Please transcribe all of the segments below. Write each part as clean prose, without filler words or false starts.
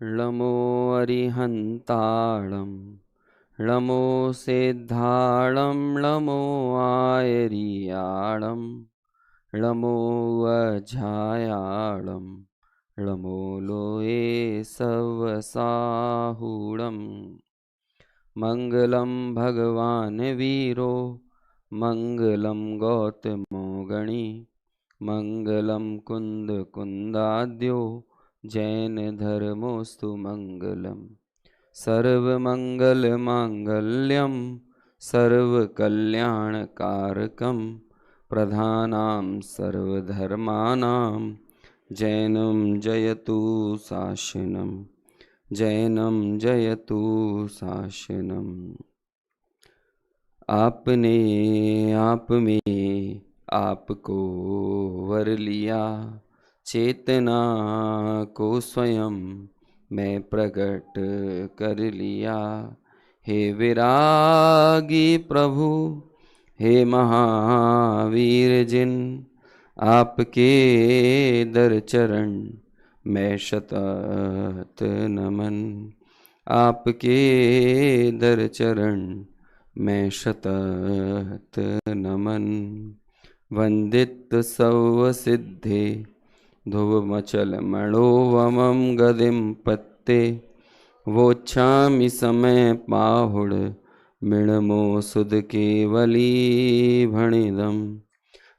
ळमो अरिहन्ताळं ळमो सिद्धाळं ळमो आयरियाळं ळमो वझायाळं ळमो लोये सवसाहुळं मङ्गलं भगवान् वीरो मङ्गलं गौतमो गणी मङ्गलं कुन्दकुन्दाद्यो जैन धर्मोस्तु मङ्गलम् सर्वमङ्गलमाङ्गल्यं सर्वकल्याणकारकं प्रधानां सर्वधर्माणां जैनं जयतु शासनम् जैनं जयतु शासनम्। आपने आप में आपको वर लिया, चेतना को स्वयं मैं प्रकट कर लिया। हे विरागी प्रभु, हे महावीर जिन, आपके दर चरण मैं शतत नमन। आपके दर चरण मैं शतत नमन। वंदित सव सिद्धे ध्रुवमचल मणोवमं गदिं पत्ते वोच्छामि समय पाहुड मिणमो सुद केवली भणिदम्।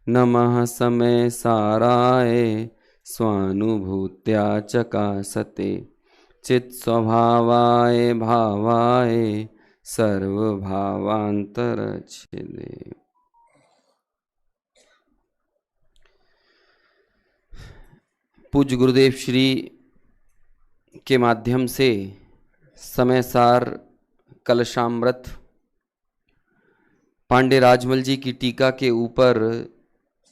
नमः समय साराय स्वानुभूत्या चकासते चित् स्वभावाय भावाय सर्वभावान्तरच्छिदे। पूज्य गुरुदेव श्री के माध्यम से समय सार कलशामृत पांडे राजमल जी की टीका के ऊपर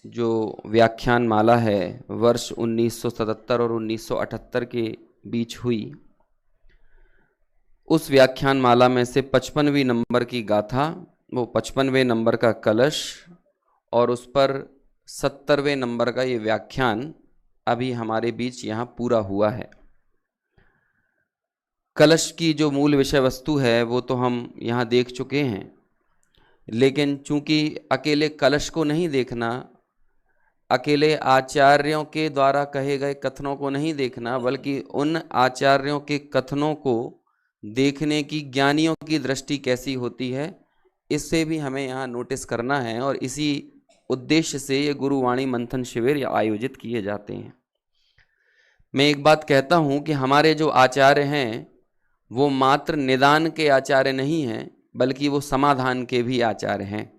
जो व्याख्यान माला है वर्ष 1977 और 1978 के बीच हुई, उस व्याख्यान माला में से 55वीं नंबर की गाथा, वो 55वें नंबर का कलश और उस पर 70वें नंबर का ये व्याख्यान अभी हमारे बीच यहाँ पूरा हुआ है। कलश की जो मूल विषय वस्तु है वो तो हम यहाँ देख चुके हैं, लेकिन चूंकि अकेले कलश को नहीं देखना, अकेले आचार्यों के द्वारा कहे गए कथनों को नहीं देखना, बल्कि उन आचार्यों के कथनों को देखने की ज्ञानियों की दृष्टि कैसी होती है, इससे भी हमें यहाँ नोटिस करना है। और इसी उद्देश्य से ये गुरुवाणी मंथन शिविर आयोजित किए जाते हैं। मैं एक बात कहता हूँ कि हमारे जो आचार्य हैं वो मात्र निदान के आचार्य नहीं हैं, बल्कि वो समाधान के भी आचार्य हैं।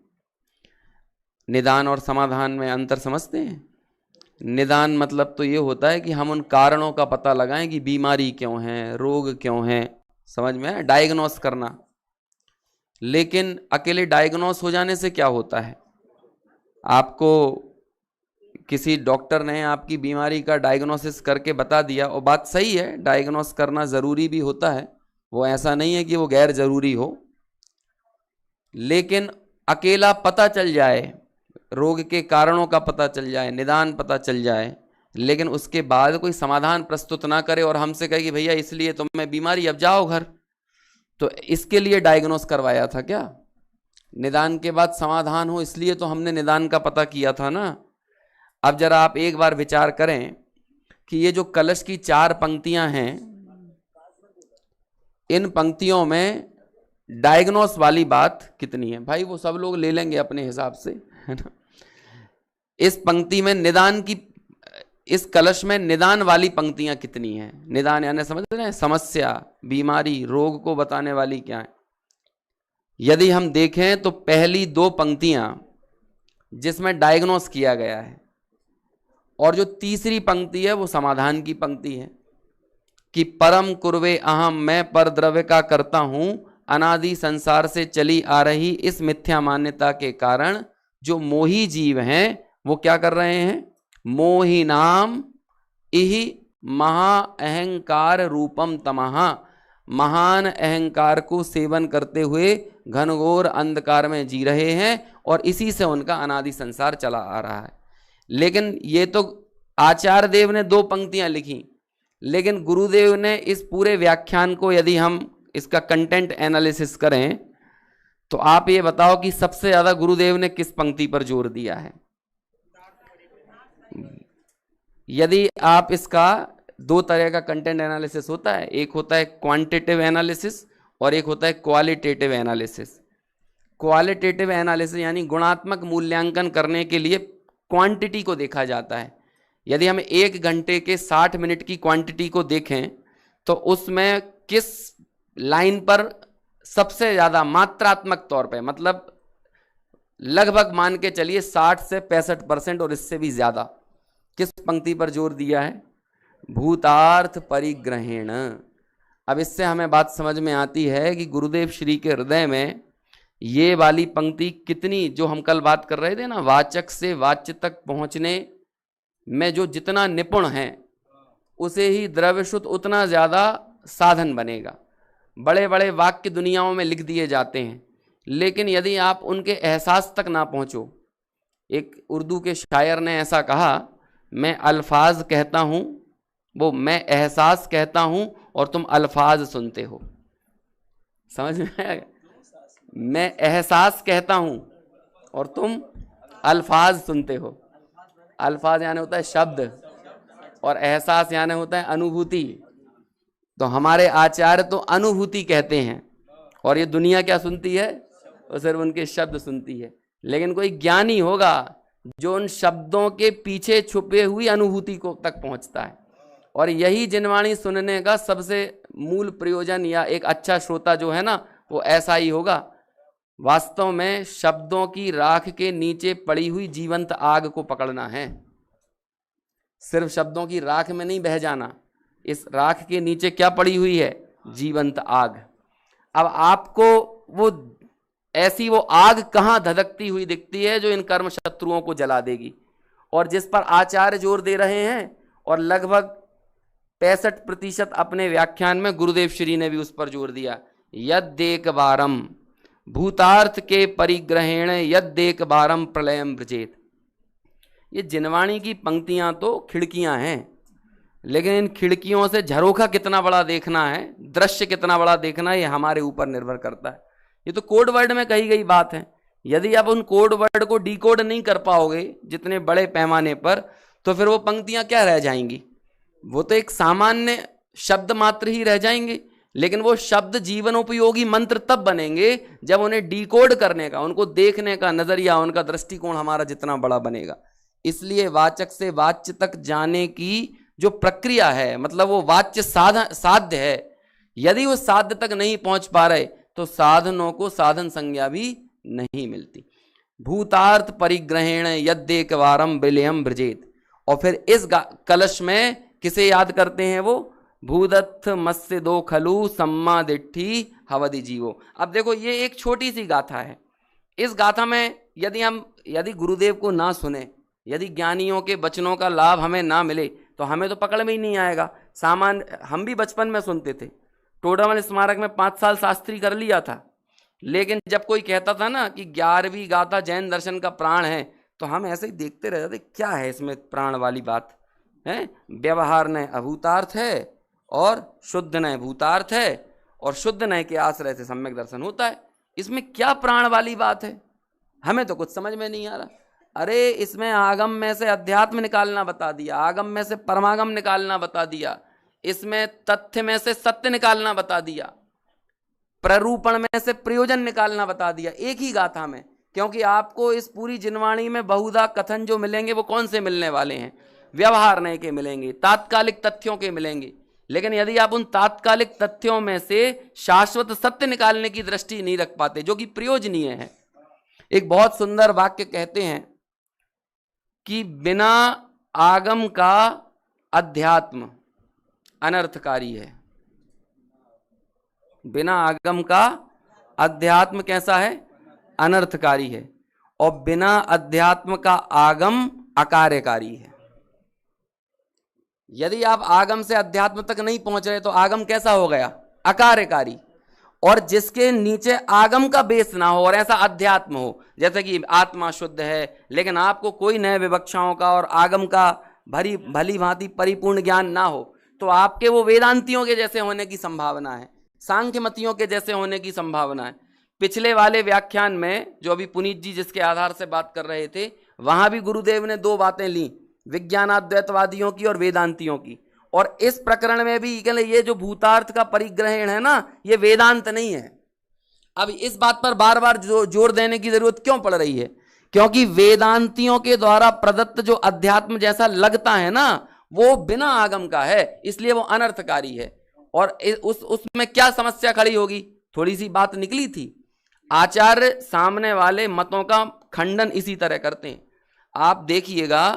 निदान और समाधान में अंतर समझते हैं? निदान मतलब तो ये होता है कि हम उन कारणों का पता लगाएं कि बीमारी क्यों है, रोग क्यों है, समझ में है, डायग्नोस करना। लेकिन अकेले डायग्नोस हो जाने से क्या होता है? आपको किसी डॉक्टर ने आपकी बीमारी का डायग्नोसिस करके बता दिया, और बात सही है, डायग्नोस करना ज़रूरी भी होता है, वो ऐसा नहीं है कि वो गैर ज़रूरी हो। लेकिन अकेला पता चल जाए, रोग के कारणों का पता चल जाए, निदान पता चल जाए, लेकिन उसके बाद कोई समाधान प्रस्तुत ना करे और हमसे कहे कि भैया इसलिए तो मैं बीमारी, अब जाओ घर, तो इसके लिए डायग्नोस करवाया था क्या? निदान के बाद समाधान हो इसलिए तो हमने निदान का पता किया था ना। अब जरा आप एक बार विचार करें कि ये जो कलश की 4 पंक्तियां हैं, इन पंक्तियों में डायग्नोस वाली बात कितनी है? भाई वो सब लोग ले लेंगे अपने हिसाब से, है ना। इस पंक्ति में निदान की, इस कलश में निदान वाली पंक्तियां कितनी हैं? निदान यानी समझ रहे हैं, समस्या, बीमारी, रोग को बताने वाली क्या है। यदि हम देखें तो पहली 2 पंक्तियां जिसमें डायग्नोस किया गया है, और जो तीसरी पंक्ति है वो समाधान की पंक्ति है कि परम कुर्वे अहम, मैं पर द्रव्य का करता हूं, अनादि संसार से चली आ रही इस मिथ्या मान्यता के कारण जो मोही जीव हैं वो क्या कर रहे हैं? मोही नाम इहि महा अहंकार रूपम तमहा, महान अहंकार को सेवन करते हुए घनघोर अंधकार में जी रहे हैं, और इसी से उनका अनादि संसार चला आ रहा है। लेकिन ये तो आचार्य देव ने 2 पंक्तियां लिखी, लेकिन गुरुदेव ने इस पूरे व्याख्यान को यदि हम इसका कंटेंट एनालिसिस करें तो आप ये बताओ कि सबसे ज्यादा गुरुदेव ने किस पंक्ति पर जोर दिया है। यदि आप इसका दो तरह का कंटेंट एनालिसिस होता है, एक होता है क्वांटिटेटिव एनालिसिस और एक होता है क्वालिटेटिव एनालिसिस। क्वालिटेटिव एनालिसिस यानी गुणात्मक मूल्यांकन करने के लिए क्वांटिटी को देखा जाता है। यदि हम 1 घंटे के 60 मिनट की क्वांटिटी को देखें तो उसमें किस लाइन पर सबसे ज़्यादा मात्रात्मक तौर पे, मतलब लगभग मान के चलिए 60 से 65% और इससे भी ज़्यादा, किस पंक्ति पर जोर दिया है? भूतार्थ परिग्रहेण। अब इससे हमें बात समझ में आती है कि गुरुदेव श्री के हृदय में ये वाली पंक्ति कितनी, जो हम कल बात कर रहे थे ना, वाचक से वाच्य तक पहुंचने में जो जितना निपुण है उसे ही द्रव्य शुद्ध उतना ज़्यादा साधन बनेगा। बड़े बड़े वाक्य दुनियाओं में लिख दिए जाते हैं, लेकिन यदि आप उनके एहसास तक ना पहुंचो। एक उर्दू के शायर ने ऐसा कहा, मैं अल्फाज कहता हूँ, वो मैं एहसास कहता हूँ और तुम अल्फाज सुनते हो। समझ में आएगा? मैं एहसास कहता हूँ और तुम अल्फाज सुनते हो। अल्फाज यानी होता है शब्द और एहसास यानी होता है अनुभूति। तो हमारे आचार्य तो अनुभूति कहते हैं और ये दुनिया क्या सुनती है? वो सिर्फ उनके शब्द सुनती है। लेकिन कोई ज्ञानी होगा जो उन शब्दों के पीछे छुपे हुई अनुभूति को तक पहुंचता है, और यही जिनवाणी सुनने का सबसे मूल प्रयोजन या एक अच्छा श्रोता जो है ना, वो ऐसा ही होगा। वास्तव में शब्दों की राख के नीचे पड़ी हुई जीवंत आग को पकड़ना है। सिर्फ शब्दों की राख में नहीं बह जाना, इस राख के नीचे क्या पड़ी हुई है? जीवंत आग। अब आपको वो ऐसी वो आग कहाँ धधकती हुई दिखती है जो इन कर्म शत्रुओं को जला देगी, और जिस पर आचार्य जोर दे रहे हैं, और लगभग 65% अपने व्याख्यान में गुरुदेव श्री ने भी उस पर जोर दिया। यद्देक बारम भूतार्थ के परिग्रहेण यद्देक बारम प्रलयम ब्रजेत। ये जिनवाणी की पंक्तियां तो खिड़कियां हैं, लेकिन इन खिड़कियों से झरोखा कितना बड़ा देखना है, दृश्य कितना बड़ा देखना है, ये हमारे ऊपर निर्भर करता है। ये तो कोड वर्ड में कही गई बात है। यदि आप उन कोड वर्ड को डिकोड नहीं कर पाओगे जितने बड़े पैमाने पर, तो फिर वो पंक्तियां क्या रह जाएंगी? वो तो एक सामान्य शब्द मात्र ही रह जाएंगे। लेकिन वो शब्द जीवन उपयोगी मंत्र तब बनेंगे जब उन्हें डिकोड करने का, उनको देखने का नजरिया, उनका दृष्टिकोण हमारा जितना बड़ा बनेगा। इसलिए वाचक से वाच्य तक जाने की जो प्रक्रिया है, मतलब वो वाच्य साध्य है, यदि वो साध्य तक नहीं पहुंच पा रहे तो साधनों को साधन संज्ञा भी नहीं मिलती। भूतार्थ परिग्रहेण यद्देक वारम विलयम ब्रजेत। और फिर इस कलश में किसे याद करते हैं? वो भूदत्थ मत्स्य दो खलु सम्मा दिट्ठी हवदि जीवो। अब देखो, ये एक छोटी सी गाथा है। इस गाथा में यदि गुरुदेव को ना सुने, यदि ज्ञानियों के वचनों का लाभ हमें ना मिले, तो हमें तो पकड़ में ही नहीं आएगा। हम भी बचपन में सुनते थे, टोडामल स्मारक में 5 साल शास्त्री कर लिया था। लेकिन जब कोई कहता था ना कि 11वीं गाथा जैन दर्शन का प्राण है, तो हम ऐसे ही देखते रह जाते, क्या है इसमें प्राण वाली बात है? व्यवहार न अभूतार्थ है और शुद्ध न भूतार्थ है, और शुद्ध न के आश्रय से सम्यक दर्शन होता है। इसमें क्या प्राण वाली बात है? हमें तो कुछ समझ में नहीं आ रहा। अरे इसमें आगम में से अध्यात्म निकालना बता दिया, आगम में से परमागम निकालना बता दिया, इसमें तथ्य में से सत्य निकालना बता दिया, प्ररूपण में से प्रयोजन निकालना बता दिया, एक ही गाथा में। क्योंकि आपको इस पूरी जिनवाणी में बहुधा कथन जो मिलेंगे वो कौन से मिलने वाले हैं? व्यवहार नय के मिलेंगे, तात्कालिक तथ्यों के मिलेंगे। लेकिन यदि आप उन तात्कालिक तथ्यों में से शाश्वत सत्य निकालने की दृष्टि नहीं रख पाते, जो कि प्रयोजनीय है। एक बहुत सुंदर वाक्य कहते हैं कि बिना आगम का अध्यात्म अनर्थकारी है। बिना आगम का अध्यात्म कैसा है? अनर्थकारी है। और बिना अध्यात्म का आगम अकार्यकारी है। यदि आप आगम से अध्यात्म तक नहीं पहुंच रहे तो आगम कैसा हो गया? अकार्यकारी। और जिसके नीचे आगम का बेस ना हो और ऐसा अध्यात्म हो, जैसे कि आत्मा शुद्ध है लेकिन आपको कोई नए विवक्षाओं का और आगम का भली भांति परिपूर्ण ज्ञान ना हो, तो आपके वो वेदांतियों के जैसे होने की संभावना है, सांख्य मतियों के जैसे होने की संभावना है। पिछले वाले व्याख्यान में जो अभी पुनीत जी जिसके आधार से बात कर रहे थे, वहां भी गुरुदेव ने दो बातें ली, विज्ञानाद्वैतवादियों की और वेदांतियों की। और इस प्रकरण में भी ये जो भूतार्थ का परिग्रहण है ना, ये वेदांत नहीं है। अब इस बात पर बार बार जोर देने की जरूरत क्यों पड़ रही है? क्योंकि वेदांतियों के द्वारा प्रदत्त जो अध्यात्म जैसा लगता है ना, वो बिना आगम का है, इसलिए वो अनर्थकारी है। और उसमें क्या समस्या खड़ी होगी? थोड़ी सी बात निकली थी। आचार्य सामने वाले मतों का खंडन इसी तरह करते हैं। आप देखिएगा,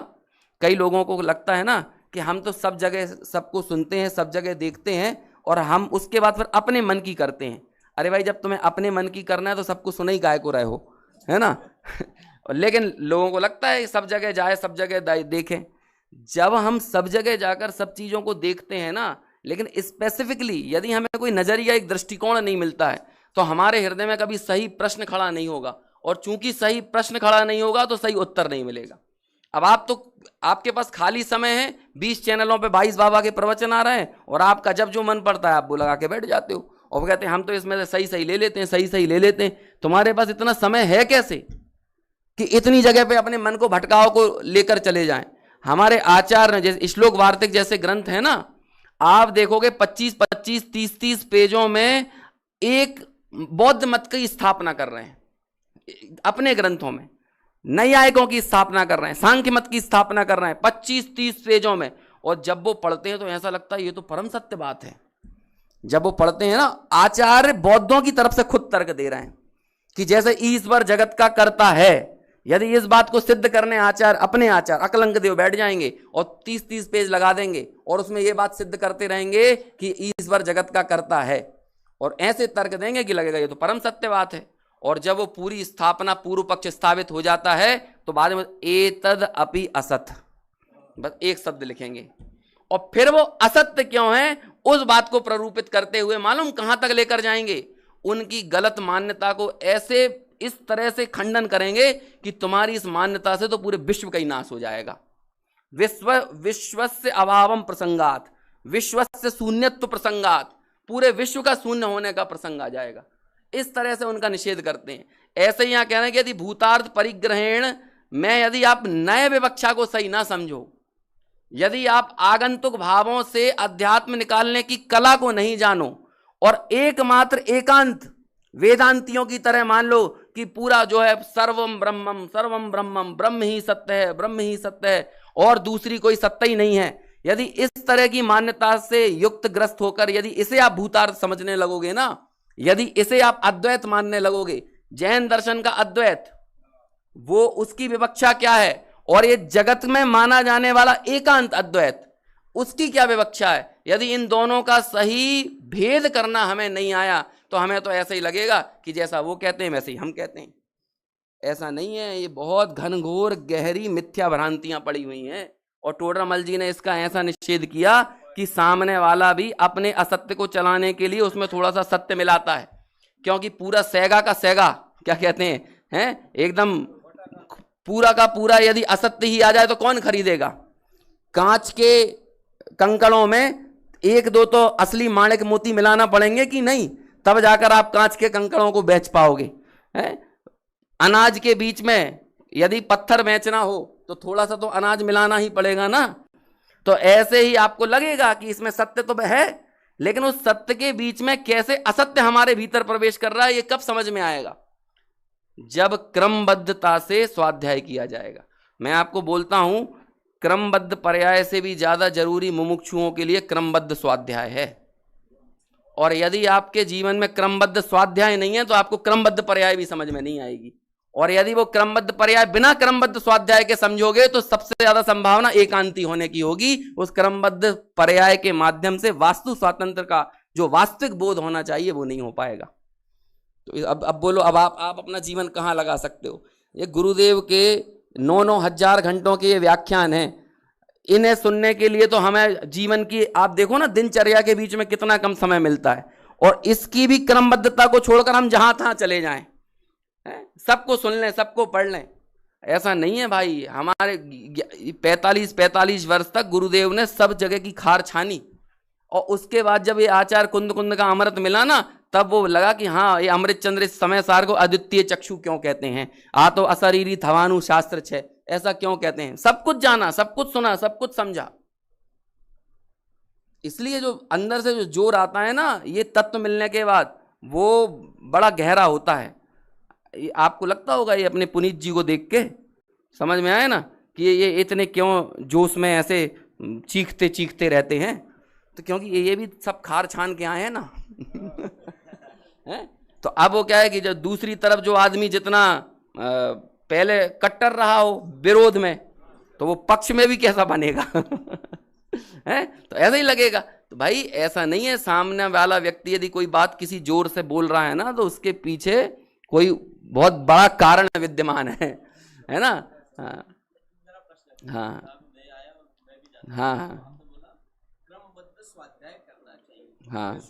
कई लोगों को लगता है ना कि हम तो सब जगह सबको सुनते हैं, सब जगह देखते हैं, और हम उसके बाद फिर अपने मन की करते हैं। अरे भाई, जब तुम्हें अपने मन की करना है तो सबको सुने ही गाय को रहे हो, है ना? लेकिन लोगों को लगता है सब जगह जाए, सब जगह देखें। जब हम सब जगह जाकर सब चीज़ों को देखते हैं ना, लेकिन स्पेसिफिकली यदि हमें कोई नजरिया, एक दृष्टिकोण नहीं मिलता है, तो हमारे हृदय में कभी सही प्रश्न खड़ा नहीं होगा। और चूंकि सही प्रश्न खड़ा नहीं होगा तो सही उत्तर नहीं मिलेगा। अब आपके पास खाली समय है, 20 चैनलों पे 22 बाबा के प्रवचन आ रहे हैं, और आपका जब जो मन पड़ता है आप वो लगा के बैठ जाते हो, और वो कहते हैं हम तो इसमें से सही सही ले लेते हैं, सही सही ले लेते हैं। तुम्हारे पास इतना समय है कैसे कि इतनी जगह पे अपने मन को भटकाव को लेकर चले जाएं? हमारे आचार्य जैसे श्लोक वार्तिक जैसे ग्रंथ है ना, आप देखोगे 25-25, 30-30 पेजों में एक बौद्ध मत की स्थापना कर रहे हैं अपने ग्रंथों में, नैयायिकों की स्थापना कर रहे हैं, सांख्य मत की स्थापना कर रहे हैं 25-30 पेजों में। और जब वो पढ़ते हैं तो ऐसा लगता है ये तो परम सत्य बात है। जब वो पढ़ते हैं ना, आचार्य बौद्धों की तरफ से खुद तर्क दे रहे हैं कि जैसे ईश्वर जगत का कर्ता है, यदि इस बात को सिद्ध करने अपने आचार्य अकलंक देव बैठ जाएंगे और 30-30 पेज लगा देंगे और उसमें ये बात सिद्ध करते रहेंगे कि ईश्वर जगत का कर्ता है, और ऐसे तर्क देंगे कि लगेगा ये तो परम सत्य बात है। और जब वो पूरी स्थापना, पूर्व पक्ष स्थापित हो जाता है, तो बाद में एतद अपि असत, बस एक शब्द लिखेंगे, और फिर वो असत्य क्यों है उस बात को प्ररूपित करते हुए मालूम कहां तक लेकर जाएंगे? उनकी गलत मान्यता को ऐसे इस तरह से खंडन करेंगे कि तुम्हारी इस मान्यता से तो पूरे विश्व का ही नाश हो जाएगा। विश्वस्य अभावम प्रसंगात, विश्वस्य शून्यत्व प्रसंगात, पूरे विश्व का शून्य होने का प्रसंग आ जाएगा। इस तरह से उनका निषेध करते हैं। ऐसे ही यहां कह रहे हैं कि यदि भूतार्थ परिग्रहण में यदि आप नए विवक्षा को सही ना समझो, यदि आप आगंतुक भावों से अध्यात्म निकालने की कला को नहीं जानो, और एकमात्र एकांत वेदांतियों की तरह मान लो कि पूरा जो है सर्वम ब्रह्मम, ब्रह्म ही सत्य है, ब्रह्म ही सत्य है, और दूसरी कोई सत्ता ही नहीं है, यदि इस तरह की मान्यता से युक्त ग्रस्त होकर यदि इसे आप भूतार्थ समझने लगोगे ना, यदि इसे आप अद्वैत मानने लगोगे, जैन दर्शन का अद्वैत, वो उसकी विवक्षा क्या है, और ये जगत में माना जाने वाला एकांत अद्वैत, उसकी क्या विवक्षा है, यदि इन दोनों का सही भेद करना हमें नहीं आया तो हमें तो ऐसा ही लगेगा कि जैसा वो कहते हैं वैसे ही हम कहते हैं। ऐसा नहीं है, ये बहुत घनघोर गहरी मिथ्या भ्रांतियां पड़ी हुई हैं। और टोडरमल जी ने इसका ऐसा निषेध किया कि सामने वाला भी अपने असत्य को चलाने के लिए उसमें थोड़ा सा सत्य मिलाता है, क्योंकि पूरा सेगा का सेगा क्या कहते हैं एकदम पूरा का पूरा यदि असत्य ही आ जाए तो कौन खरीदेगा? कांच के कंकड़ों में एक दो तो असली माणिक मोती मिलाना पड़ेंगे कि नहीं, तब जाकर आप कांच के कंकड़ों को बेच पाओगे। अनाज के बीच में यदि पत्थर बेचना हो तो थोड़ा सा तो अनाज मिलाना ही पड़ेगा ना। तो ऐसे ही आपको लगेगा कि इसमें सत्य तो है, लेकिन उस सत्य के बीच में कैसे असत्य हमारे भीतर प्रवेश कर रहा है, ये कब समझ में आएगा? जब क्रमबद्धता से स्वाध्याय किया जाएगा। मैं आपको बोलता हूं, क्रमबद्ध पर्याय से भी ज्यादा जरूरी मुमुक्षुओं के लिए क्रमबद्ध स्वाध्याय है। और यदि आपके जीवन में क्रमबद्ध स्वाध्याय नहीं है तो आपको क्रमबद्ध पर्याय भी समझ में नहीं आएगी। और यदि वो क्रमबद्ध पर्याय बिना क्रमबद्ध स्वाध्याय के समझोगे तो सबसे ज्यादा संभावना एकांती होने की होगी। उस क्रमबद्ध पर्याय के माध्यम से वास्तु स्वातंत्र का जो वास्तविक बोध होना चाहिए वो नहीं हो पाएगा। तो अब बोलो, अब आप अपना जीवन कहाँ लगा सकते हो? ये गुरुदेव के 9-9 हजार घंटों के ये व्याख्यान हैं, इन्हें सुनने के लिए तो हमें जीवन की आप देखो ना दिनचर्या के बीच में कितना कम समय मिलता है, और इसकी भी क्रमबद्धता को छोड़कर हम जहां तहां चले जाएं, सबको सुन लें, सबको पढ़ लें। ऐसा नहीं है भाई। हमारे 45 वर्ष तक गुरुदेव ने सब जगह की खार छानी, और उसके बाद जब ये आचार्य कुंद कुंद का अमृत मिला ना, तब वो लगा कि हाँ, ये अमृत चंद्र इस समय सार को अद्वितीय चक्षु क्यों कहते हैं, आ तो अशरीरी थवानु शास्त्र छे, ऐसा क्यों कहते हैं। सब कुछ जाना, सब कुछ सुना, सब कुछ समझा। इसलिए जो अंदर से जो जोर आता है ना, ये तत्व मिलने के बाद वो बड़ा गहरा होता है। आपको लगता होगा ये अपने पुनीत जी को देख के समझ में आया ना कि ये इतने क्यों जोश में ऐसे चीखते चीखते रहते हैं, तो क्योंकि ये भी सब खार छान के आए हैं ना। है? तो अब वो क्या है कि जब दूसरी तरफ जो आदमी जितना पहले कट्टर रहा हो विरोध में, तो वो पक्ष में भी कैसा बनेगा। है? तो ऐसा ही लगेगा। तो भाई ऐसा नहीं है, सामने वाला व्यक्ति यदि कोई बात किसी जोर से बोल रहा है ना, तो उसके पीछे कोई बहुत बड़ा कारण विद्यमान है ना। हाँ हाँ हाँ हाँ हाँ।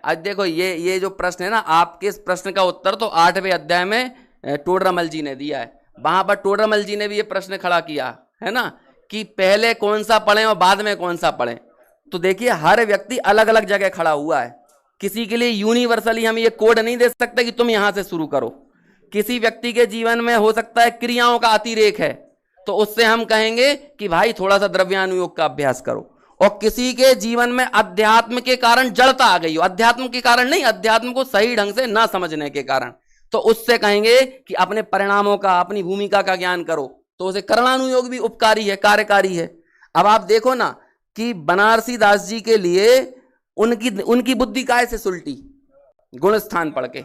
आज देखो ये जो प्रश्न है ना, आपके इस प्रश्न का उत्तर तो 8वें अध्याय में टोडरमल जी ने दिया है। वहां पर टोडरमल जी ने भी ये प्रश्न खड़ा किया है ना कि पहले कौन सा पढ़ें और बाद में कौन सा पढ़ें। तो देखिए हर व्यक्ति अलग अलग जगह खड़ा हुआ है। किसी के लिए यूनिवर्सली हम ये कोड नहीं दे सकते कि तुम यहां से शुरू करो। किसी व्यक्ति के जीवन में हो सकता है क्रियाओं का अतिरेक है, तो उससे हम कहेंगे कि भाई थोड़ा सा द्रव्यानुयोग का अभ्यास करो। और किसी के जीवन में अध्यात्म के कारण जड़ता आ गई हो, अध्यात्म के कारण नहीं, अध्यात्म को सही ढंग से ना समझने के कारण, तो उससे कहेंगे कि अपने परिणामों का, अपनी भूमिका का ज्ञान करो। तो उसे करणानुयोग भी उपकारी है, कार्यकारी है। अब आप देखो ना कि बनारसी दास जी के लिए उनकी बुद्धि काय से सुलटी, गुण स्थान पढ़ के।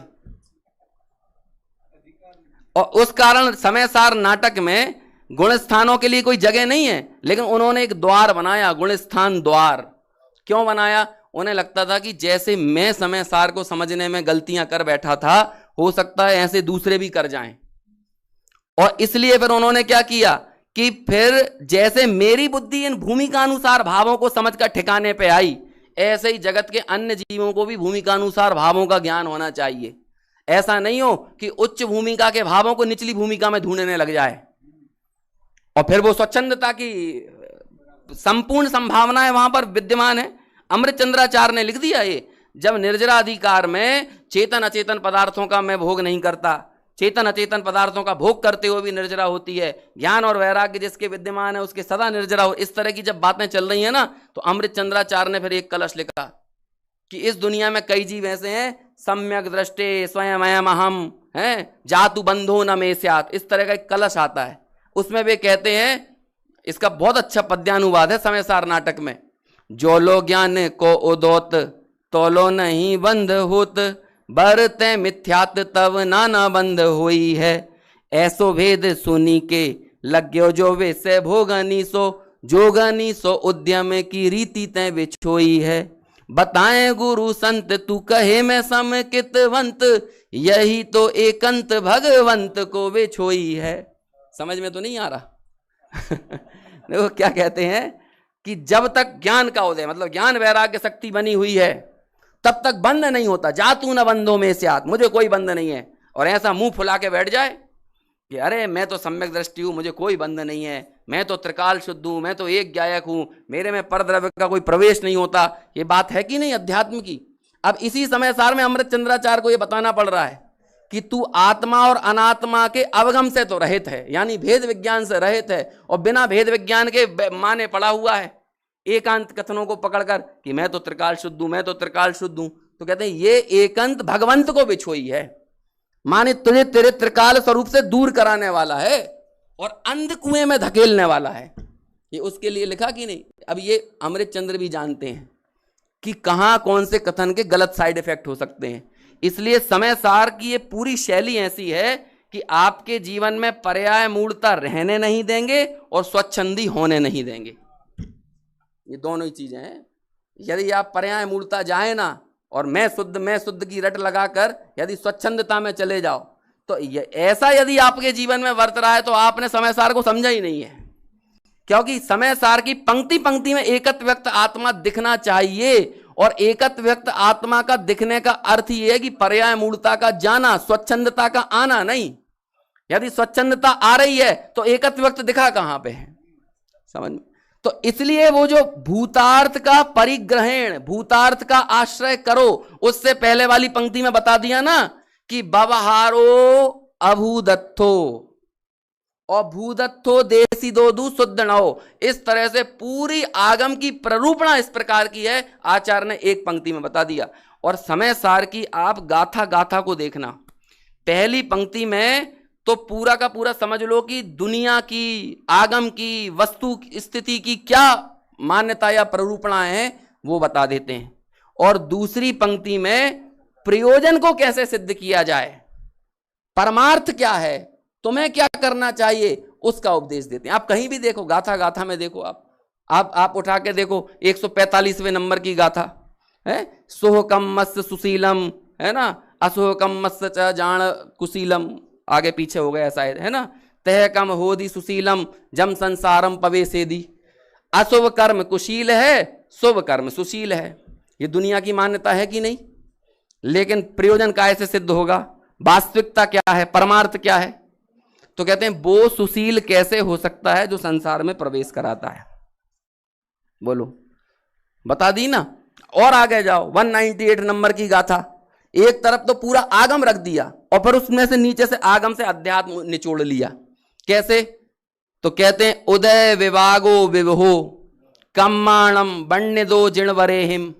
और उस कारण समय सार नाटक में गुण स्थानों के लिए कोई जगह नहीं है, लेकिन उन्होंने एक द्वार बनाया, गुण स्थान द्वार। क्यों बनाया? उन्हें लगता था कि जैसे मैं समय सार को समझने में गलतियां कर बैठा था, हो सकता है ऐसे दूसरे भी कर जाएं। और इसलिए फिर उन्होंने क्या किया कि फिर जैसे मेरी बुद्धि इन भूमिका अनुसार भावों को समझकर ठिकाने पे आई, ऐसे ही जगत के अन्य जीवों को भी भूमिका अनुसार भावों का ज्ञान होना चाहिए। ऐसा नहीं हो कि उच्च भूमिका के भावों को निचली भूमिका में ढूंढने लग जाए, और फिर वो स्वच्छंदता की संपूर्ण संभावनाएं वहां पर विद्यमान है। अमृत चंद्राचार्य ने लिख दिया ये, जब निर्जराधिकार में चेतन अचेतन पदार्थों का मैं भोग नहीं करता, चेतन अचेतन पदार्थों का भोग करते हुए भी निर्जरा होती है, ज्ञान और वैराग्य जिसके विद्यमान है उसके सदा निर्जरा हो। इस तरह की जब बातें चल रही है ना, तो अमृत चंद्राचार्य ने फिर एक कलश लिखा कि इस दुनिया में कई जीव ऐसे हैं, सम्यक दृष्टे स्वयं अयम अहम है, जातु बंधो न मे स्यात्, इस तरह का एक कलश आता है। उसमें वे कहते हैं, इसका बहुत अच्छा पद्यानुवाद है समय सार नाटक में, जो लो ज्ञान को उदोत तोलो नहीं बंध होत, बरते मिथ्यात तब नाना बंध हुई है, ऐसो भेद सुनी के लग्यो जो वे से भोगनी सो, जोगनी सो उद्यम की रीति तय बिछोई है, बताएं गुरु संत तू कहे मैं समकितवंत, यही तो एकांत भगवंत को वे छोई है। समझ में तो नहीं आ रहा। देखो क्या कहते हैं कि जब तक ज्ञान का उदय, मतलब ज्ञान वैराग्य शक्ति बनी हुई है, तब तक बंध नहीं होता। जातू न बंधो में स्यात्, मुझे कोई बंध नहीं है। और ऐसा मुंह फुला के बैठ जाए कि अरे मैं तो सम्यक दृष्टि हूं, मुझे कोई बंध नहीं है, मैं तो त्रिकाल शुद्ध हूं, मैं तो एक गायक हूं, मेरे में परद्रव्य का कोई प्रवेश नहीं होता। ये बात है कि नहीं अध्यात्म की? अब इसी समय सार में अमृत चंद्राचार्य को यह बताना पड़ रहा है कि तू आत्मा और अनात्मा के अवगम से तो रहित है, यानी भेद विज्ञान से रहित है, और बिना भेद विज्ञान के माने पड़ा हुआ है एकांत कथनों को पकड़कर कि मैं तो त्रिकाल शुद्ध हूं, मैं तो त्रिकाल शुद्ध हूं। तो कहते हैं ये एकांत भगवंत को बिछोई है, माने तुझे तेरे त्रिकाल स्वरूप से दूर कराने वाला है और अंध कुएं में धकेलने वाला है। ये उसके लिए लिखा कि नहीं? अब ये अमृत चंद्र भी जानते हैं कि कहां कौन से कथन के गलत साइड इफेक्ट हो सकते हैं। इसलिए समय सार की ये पूरी शैली ऐसी है कि आपके जीवन में पर्याय मूलता रहने नहीं देंगे और स्वच्छंदी होने नहीं देंगे। ये दोनों ही चीजें हैं। यदि आप पर्याय मूलता जाए ना और मैं शुद्ध की रट लगाकर यदि स्वच्छंदता में चले जाओ, तो ऐसा यदि आपके जीवन में वर्त रहा है तो आपने समय सार को समझा ही नहीं है। क्योंकि समय सार की पंक्ति पंक्ति में एकत्व व्यक्त आत्मा दिखना चाहिए, और एकत्व व्यक्त आत्मा का दिखने का अर्थ यह है कि पर्याय मूलता का जाना, स्वच्छंदता का आना नहीं। यदि स्वच्छंदता आ रही है तो एकत्व व्यक्त दिखा कहां पे है? समझ में? तो इसलिए वो जो भूतार्थ का परिग्रहण, भूतार्थ का आश्रय करो, उससे पहले वाली पंक्ति में बता दिया ना कि व्यवहारो अभूदत्थो और भूदत्थो देसी दोदू शुद्ध न हो। इस तरह से पूरी आगम की प्ररूपणा इस प्रकार की है, आचार्य ने एक पंक्ति में बता दिया। और समय सार की आप गाथा गाथा को देखना, पहली पंक्ति में तो पूरा का पूरा समझ लो कि दुनिया की, आगम की, वस्तु स्थिति की क्या मान्यता या प्ररूपणा है वो बता देते हैं, और दूसरी पंक्ति में प्रयोजन को कैसे सिद्ध किया जाए, परमार्थ क्या है, तुम्हें क्या करना चाहिए, उसका उपदेश देते हैं। आप कहीं भी देखो, गाथा गाथा में देखो, आप उठा के देखो 145वें नंबर की गाथा है, सोहकम मत्स्य सुशीलम, है ना, असोहकम मत्स्य च जान कुशीलम, आगे पीछे हो गया शायद, है ना, तह कम होदी सुशीलम जम संसारम पवेसेदी। अशुभ कर्म कुशील है, शुभ कर्म सुशील है, ये दुनिया की मान्यता है कि नहीं? लेकिन प्रयोजन कैसे सिद्ध होगा, वास्तविकता क्या है, परमार्थ क्या है? तो कहते हैं वो सुशील कैसे हो सकता है जो संसार में प्रवेश कराता है। बोलो, बता दी ना। और आगे जाओ 198 नंबर की गाथा, एक तरफ तो पूरा आगम रख दिया और फिर उसमें से नीचे से आगम से अध्यात्म निचोड़ लिया। कैसे? तो कहते हैं उदय विभागो विवहो कम्माणम बण्य दो जिणवरेहिम।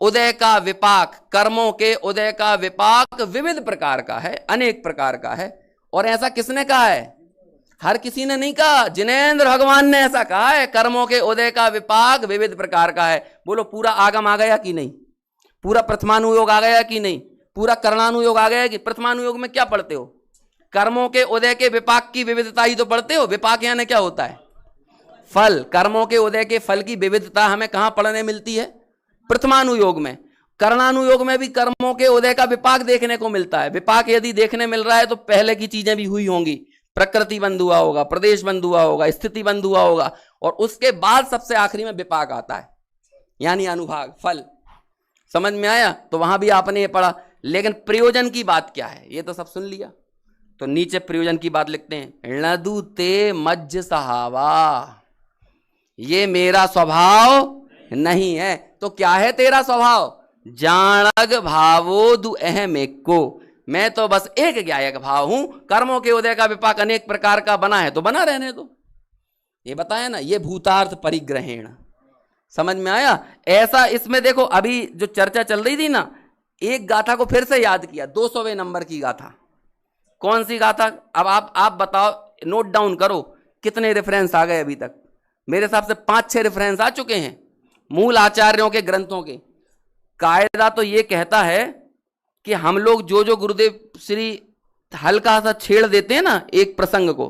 उदय का विपाक, कर्मों के उदय का विपाक विविध प्रकार का है, अनेक प्रकार का है। और ऐसा किसने कहा है? हर किसी ने नहीं कहा, जिनेंद्र भगवान ने ऐसा कहा है, कर्मों के उदय का विपाक विविध प्रकार का है। बोलो पूरा आगम आ गया कि नहीं? पूरा प्रथमानुयोग आ गया कि नहीं? पूरा करणानुयोग आ गया कि? प्रथमानुयोग में क्या पढ़ते हो? कर्मों के उदय के विपाक की विविधता ही तो पढ़ते हो। विपाक यानी क्या होता है? फल। कर्मों के उदय के फल की विविधता हमें कहां पढ़ने मिलती है? प्रथमानुयोग में। करणानुयोग में भी कर्मों के उदय का विपाक देखने को मिलता है। विपाक यदि देखने मिल रहा है तो पहले की चीजें भी हुई होंगी, प्रकृति बंद हुआ होगा, प्रदेश बंद हुआ होगा, स्थिति बंद हुआ होगा, और उसके बाद सबसे आखिरी में विपाक आता है, यानी अनुभाग, फल। समझ में आया? तो वहां भी आपने ये पढ़ा। लेकिन प्रयोजन की बात क्या है ये तो सब सुन लिया। तो नीचे प्रयोजन की बात लिखते हैं, नदु ते मज्ज सहावा, ये मेरा स्वभाव नहीं है। तो क्या है तेरा स्वभाव? जानग भावो दु अहम एक को, मैं तो बस एक ज्ञायक भाव हूं। कर्मों के उदय का विपाक अनेक प्रकार का बना है तो बना रहने दो। ये बताया ना, ये भूतार्थ परिग्रहण। समझ में आया? ऐसा इसमें देखो, अभी जो चर्चा चल रही थी ना, एक गाथा को फिर से याद किया, 200वें नंबर की गाथा। कौन सी गाथा? अब आप बताओ, नोट डाउन करो कितने रेफरेंस आ गए अभी तक। मेरे हिसाब से 5-6 रेफरेंस आ चुके हैं मूल आचार्यों के ग्रंथों के। कायदा तो ये कहता है कि हम लोग जो गुरुदेव श्री हल्का सा छेड़ देते हैं ना एक प्रसंग को,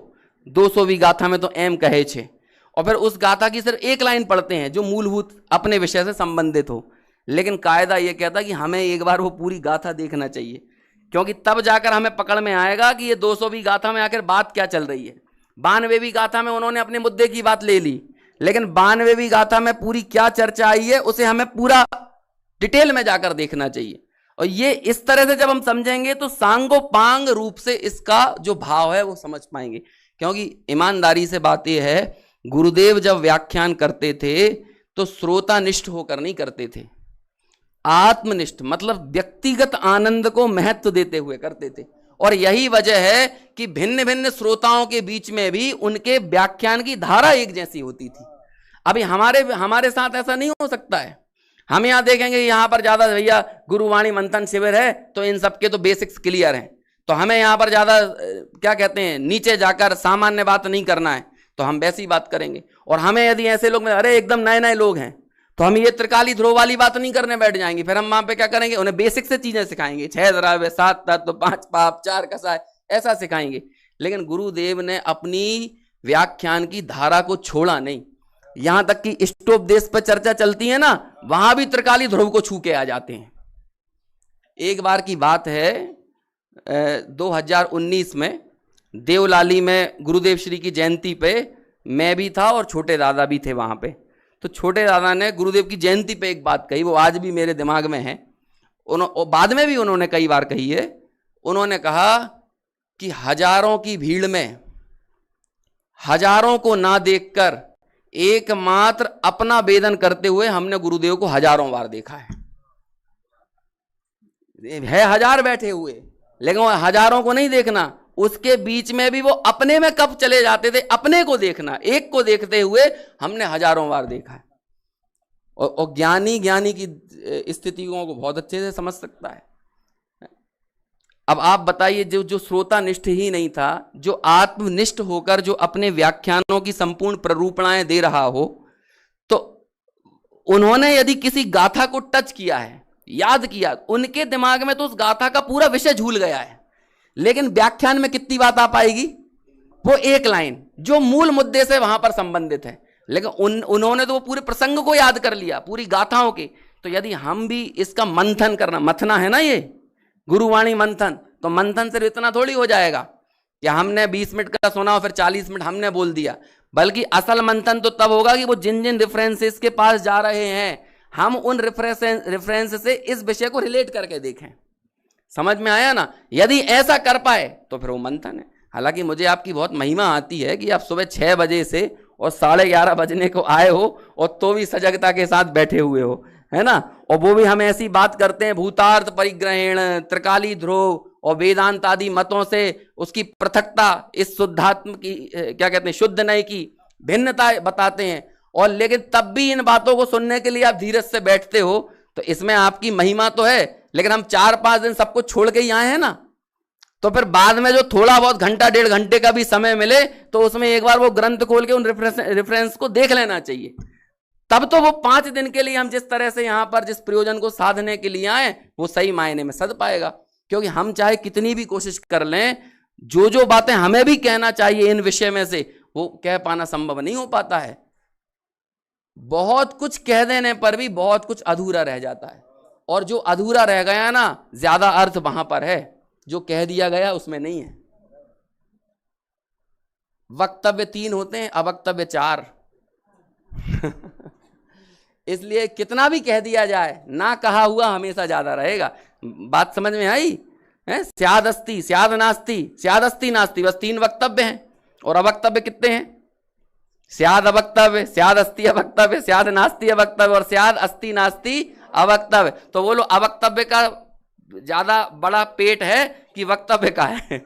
200वीं गाथा में तो एम कहे छे, और फिर उस गाथा की सिर्फ एक लाइन पढ़ते हैं जो मूलभूत अपने विषय से संबंधित हो। लेकिन कायदा ये कहता कि हमें एक बार वो पूरी गाथा देखना चाहिए, क्योंकि तब जाकर हमें पकड़ में आएगा कि ये 200वीं गाथा में आखिर बात क्या चल रही है। 92वीं गाथा में उन्होंने अपने मुद्दे की बात ले ली, लेकिन 92वीं गाथा में पूरी क्या चर्चा आई है उसे हमें पूरा डिटेल में जाकर देखना चाहिए। और ये इस तरह से जब हम समझेंगे तो सांगोपांग रूप से इसका जो भाव है वो समझ पाएंगे। क्योंकि ईमानदारी से बात यह है, गुरुदेव जब व्याख्यान करते थे तो श्रोतानिष्ठ होकर नहीं करते थे, आत्मनिष्ठ, मतलब व्यक्तिगत आनंद को महत्व देते हुए करते थे। और यही वजह है कि भिन्न भिन्न श्रोताओं के बीच में भी उनके व्याख्यान की धारा एक जैसी होती थी। अभी हमारे साथ ऐसा नहीं हो सकता है। हम यहाँ देखेंगे यहाँ पर ज्यादा भैया गुरुवाणी मंथन शिविर है तो इन सबके तो बेसिक्स क्लियर हैं, तो हमें यहाँ पर ज्यादा क्या कहते हैं नीचे जाकर सामान्य बात नहीं करना है, तो हम वैसी बात करेंगे। और हमें यदि ऐसे लोग अरे एकदम नए नए लोग हैं तो हम ये त्रिकाली ध्रुव वाली बात नहीं करने बैठ जाएंगे। फिर हम वहां पे क्या करेंगे, उन्हें बेसिक से चीजें सिखाएंगे, 6 द्रव्य 7 तत्व 5 पाप 4 कसाय, ऐसा सिखाएंगे। लेकिन गुरुदेव ने अपनी व्याख्यान की धारा को छोड़ा नहीं। यहां तक कि इष्टोपदेश पर चर्चा चलती है ना, वहां भी त्रिकाली ध्रुव को छू के आ जाते हैं। एक बार की बात है 2019 में देवलाली में गुरुदेव श्री की जयंती पे मैं भी था और छोटे दादा भी थे वहां पे। तो छोटे दादा ने गुरुदेव की जयंती पे एक बात कही, वो आज भी मेरे दिमाग में है, बाद में भी उन्होंने कई बार कही है। उन्होंने कहा कि हजारों की भीड़ में हजारों को ना देखकर एकमात्र अपना वेदन करते हुए हमने गुरुदेव को हजारों बार देखा है हजार बैठे हुए, लेकिन वो हजारों को नहीं देखना, उसके बीच में भी वो अपने में कब चले जाते थे, अपने को देखना, एक को देखते हुए हमने हजारों बार देखा है। और ज्ञानी की स्थितियों को बहुत अच्छे से समझ सकता है। अब आप बताइए, जो श्रोता निष्ठ ही नहीं था, जो आत्मनिष्ठ होकर जो अपने व्याख्यानों की संपूर्ण प्ररूपणाएं दे रहा हो, तो उन्होंने यदि किसी गाथा को टच किया है, याद किया, उनके दिमाग में तो उस गाथा का पूरा विषय झूल गया है, लेकिन व्याख्यान में कितनी बात आ पाएगी? वो एक लाइन जो मूल मुद्दे से वहां पर संबंधित है, लेकिन उन्होंने तो वो पूरे प्रसंग को याद कर लिया, पूरी गाथाओं के। तो यदि हम भी इसका मंथन करना, मथना है ना ये गुरुवाणी मंथन, तो मंथन से इतना थोड़ी हो जाएगा कि हमने 20 मिनट का सुना और फिर 40 मिनट हमने बोल दिया, बल्कि असल मंथन तो तब होगा कि वो जिन जिन रेफरेंसेस के पास जा रहे हैं, हम उन रेफरेंस से इस विषय को रिलेट करके देखें। समझ में आया ना? यदि ऐसा कर पाए तो फिर वो मंथन है। हालांकि मुझे आपकी बहुत महिमा आती है कि आप सुबह 6 बजे से और 11:30 बजने को आए हो और तो भी सजगता के साथ बैठे हुए हो, है ना? और वो भी हम ऐसी बात करते हैं, भूतार्थ परिग्रहण, त्रिकाली ध्रुव और वेदांत आदि मतों से उसकी पृथकता, इस शुद्धात्म की क्या कहते हैं, शुद्ध नय की भिन्नता बताते हैं, और लेकिन तब भी इन बातों को सुनने के लिए आप धीरज से बैठते हो, तो इसमें आपकी महिमा तो है। लेकिन हम 4-5 दिन सबको छोड़ के ही आए हैं ना, तो फिर बाद में जो थोड़ा बहुत घंटा 1.5 घंटे का भी समय मिले तो उसमें एक बार वो ग्रंथ खोल के उन रेफरेंस को देख लेना चाहिए। तब तो वो 5 दिन के लिए हम जिस तरह से यहां पर जिस प्रयोजन को साधने के लिए आए, वो सही मायने में सद पाएगा। क्योंकि हम चाहे कितनी भी कोशिश कर लें, जो बातें हमें भी कहना चाहिए इन विषय में से, वो कह पाना संभव नहीं हो पाता है। बहुत कुछ कह देने पर भी बहुत कुछ अधूरा रह जाता है, और जो अधूरा रह गया ना, ज्यादा अर्थ वहां पर है, जो कह दिया गया उसमें नहीं है। वक्तव्य 3 होते हैं, अवक्तव्य 4। इसलिए कितना भी कह दिया जाए, ना कहा हुआ हमेशा ज्यादा रहेगा। बात समझ में आई है? स्याद अस्ति, स्याद नास्ति, स्याद अस्ति नास्ति, बस 3 वक्तव्य हैं। और अवक्तव्य कितने हैं? स्याद अवक्तव्य, स्याद अस्ति अवक्तव्य, स्याद नास्ति अवक्तव्य, और स्याद अस्ति नास्ति अवक्तव्य। तो बोलो अवक्तव्य का ज्यादा बड़ा पेट है कि वक्तव्य का है?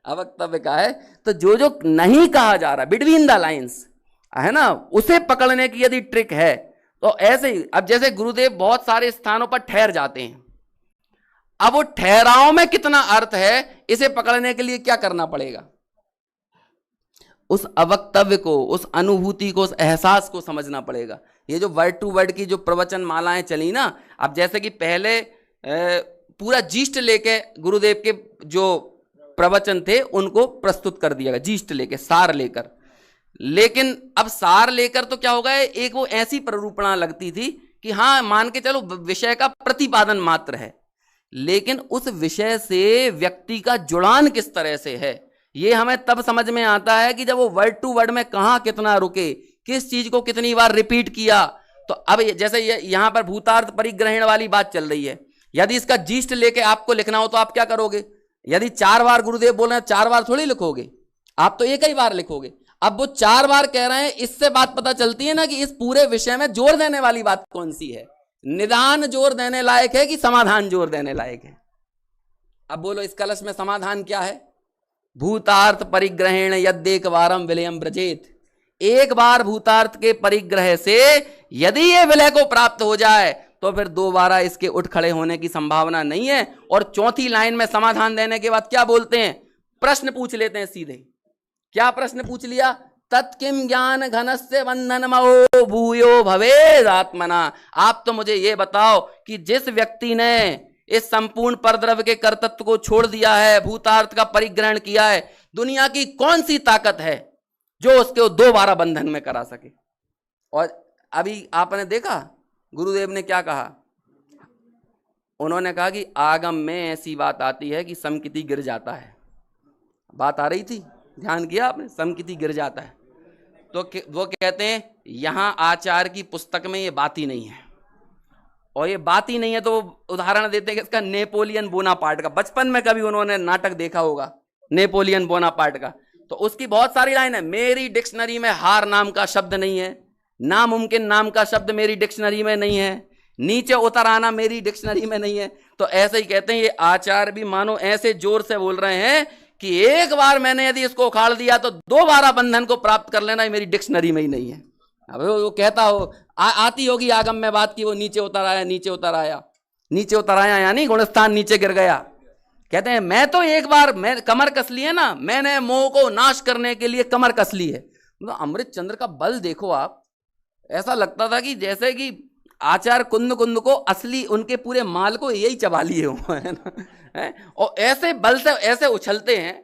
अवक्तव्य का है। तो जो नहीं कहा जा रहा, बिटवीन द लाइन्स है ना, उसे पकड़ने की यदि ट्रिक है, तो ऐसे ही अब जैसे गुरुदेव बहुत सारे स्थानों पर ठहर जाते हैं, अब वो ठहराव में कितना अर्थ है, इसे पकड़ने के लिए क्या करना पड़ेगा? उस अवक्तव्य को, उस अनुभूति को, उस एहसास को समझना पड़ेगा। ये जो वर्ड टू वर्ड की जो प्रवचन मालाएं चली ना, अब जैसे कि पहले पूरा जीस्ट लेके गुरुदेव के जो प्रवचन थे उनको प्रस्तुत कर दिया गया, जीस्ट लेके, सार लेकर। लेकिन अब सार लेकर तो क्या होगा, एक वो ऐसी प्ररूपणा लगती थी कि हाँ मान के चलो विषय का प्रतिपादन मात्र है, लेकिन उस विषय से व्यक्ति का जुड़ान किस तरह से है, ये हमें तब समझ में आता है कि जब वो वर्ड टू वर्ड में कहां कितना रुके, किस चीज को कितनी बार रिपीट किया। तो अब जैसे यहां पर भूतार्थ परिग्रहण वाली बात चल रही है, यदि इसका जीस्ट लेके आपको लिखना हो तो आप क्या करोगे? यदि 4 बार गुरुदेव बोल रहे हैं, 4 बार थोड़ी लिखोगे, आप तो एक ही बार लिखोगे। अब वो 4 बार कह रहे हैं, इससे बात पता चलती है ना कि इस पूरे विषय में जोर देने वाली बात कौन सी है, निदान जोर देने लायक है कि समाधान जोर देने लायक है। अब बोलो इस कलश में समाधान क्या है? भूतार्थ परिग्रहण यद्येक वारम विलयम ब्रजेत। एक बार भूतार्थ के परिग्रह से यदि ये विलय को प्राप्त हो जाए तो फिर दोबारा इसके उठ खड़े होने की संभावना नहीं है। और चौथी लाइन में समाधान देने के बाद क्या बोलते हैं? प्रश्न पूछ लेते हैं सीधे। क्या प्रश्न पूछ लिया? तत्किम ज्ञान घनस्य बंधनमो भूयो भवेद आत्मना। आप तो मुझे ये बताओ कि जिस व्यक्ति ने इस संपूर्ण परद्रव्य के कर्तृत्व को छोड़ दिया है, भूतार्थ का परिग्रहण किया है, दुनिया की कौन सी ताकत है जो उसको दोबारा बंधन में करा सके? और अभी आपने देखा गुरुदेव ने क्या कहा? उन्होंने कहा कि आगम में ऐसी बात आती है कि समकिति गिर जाता है। बात आ रही थी, ध्यान किया आपने? समकिति गिर जाता है। तो वो कहते हैं यहां आचार्य की पुस्तक में ये बात ही नहीं है, और ये बात ही नहीं है तो उदाहरण देते हैं कि इसका नेपोलियन बोनापार्ट का, बचपन में कभी उन्होंने नाटक देखा होगा नेपोलियन बोनापार्ट का, तो उसकी बहुत सारी लाइन है। मेरी डिक्शनरी में हार नाम का शब्द नहीं है, नामुमकिन नाम का शब्द मेरी डिक्शनरी में नहीं है, नीचे उतर आना मेरी डिक्शनरी में नहीं है। तो ऐसे ही कहते हैं ये आचार्य भी मानो ऐसे जोर से बोल रहे हैं कि एक बार मैंने यदि इसको उखाड़ दिया तो दोबारा बंधन को प्राप्त कर लेना मेरी डिक्शनरी में ही नहीं है। अब वो कहता हो आती होगी आगम में बात की वो नीचे उतर आया, नीचे उतर आया, नीचे उतर आया यानी गुणस्थान नीचे गिर गया। कहते हैं मैं तो एक बार मैं कमर कस ली है ना, मैंने मोह को नाश करने के लिए कमर कस ली है। मतलब अमृत चंद्र का बल देखो आप, ऐसा लगता था कि जैसे कि आचार्य कुंद कुंद को असली उनके पूरे माल को यही चबा लिए हो, है ना। और ऐसे बल से ऐसे उछलते हैं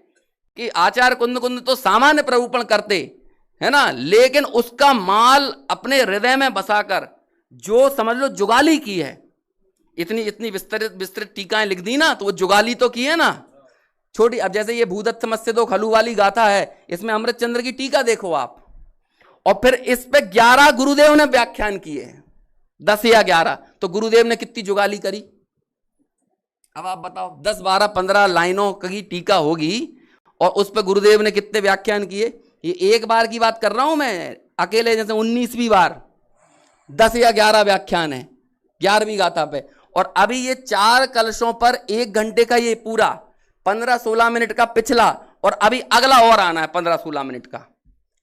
कि आचार्य कुंद कुंद तो सामान्य प्ररूपण करते है ना, लेकिन उसका माल अपने हृदय में बसाकर जो समझ लो जुगाली की है, इतनी इतनी विस्तृत विस्तृत टीकाएं लिख दी ना, तो वो जुगाली तो की है ना छोटी। अब जैसे ये भूदत्त मत्स्य दो खलू वाली गाथा है, इसमें अमृत चंद्र की टीका देखो आप, और फिर इस पे 11 गुरुदेव ने व्याख्यान किए, 10 या 11, तो गुरुदेव ने कितनी जुगाली करी। अब आप बताओ 10 12 15 लाइनों की टीका होगी और उस पर गुरुदेव ने कितने व्याख्यान किए। ये एक बार की बात कर रहा हूं मैं, अकेले जैसे 19वीं बार 10 या 11 व्याख्यान है 11वीं गाथा पे। और अभी ये 4 कलशों पर 1 घंटे का ये पूरा 15-16 मिनट का पिछला, और अभी अगला और आना है 15-16 मिनट का,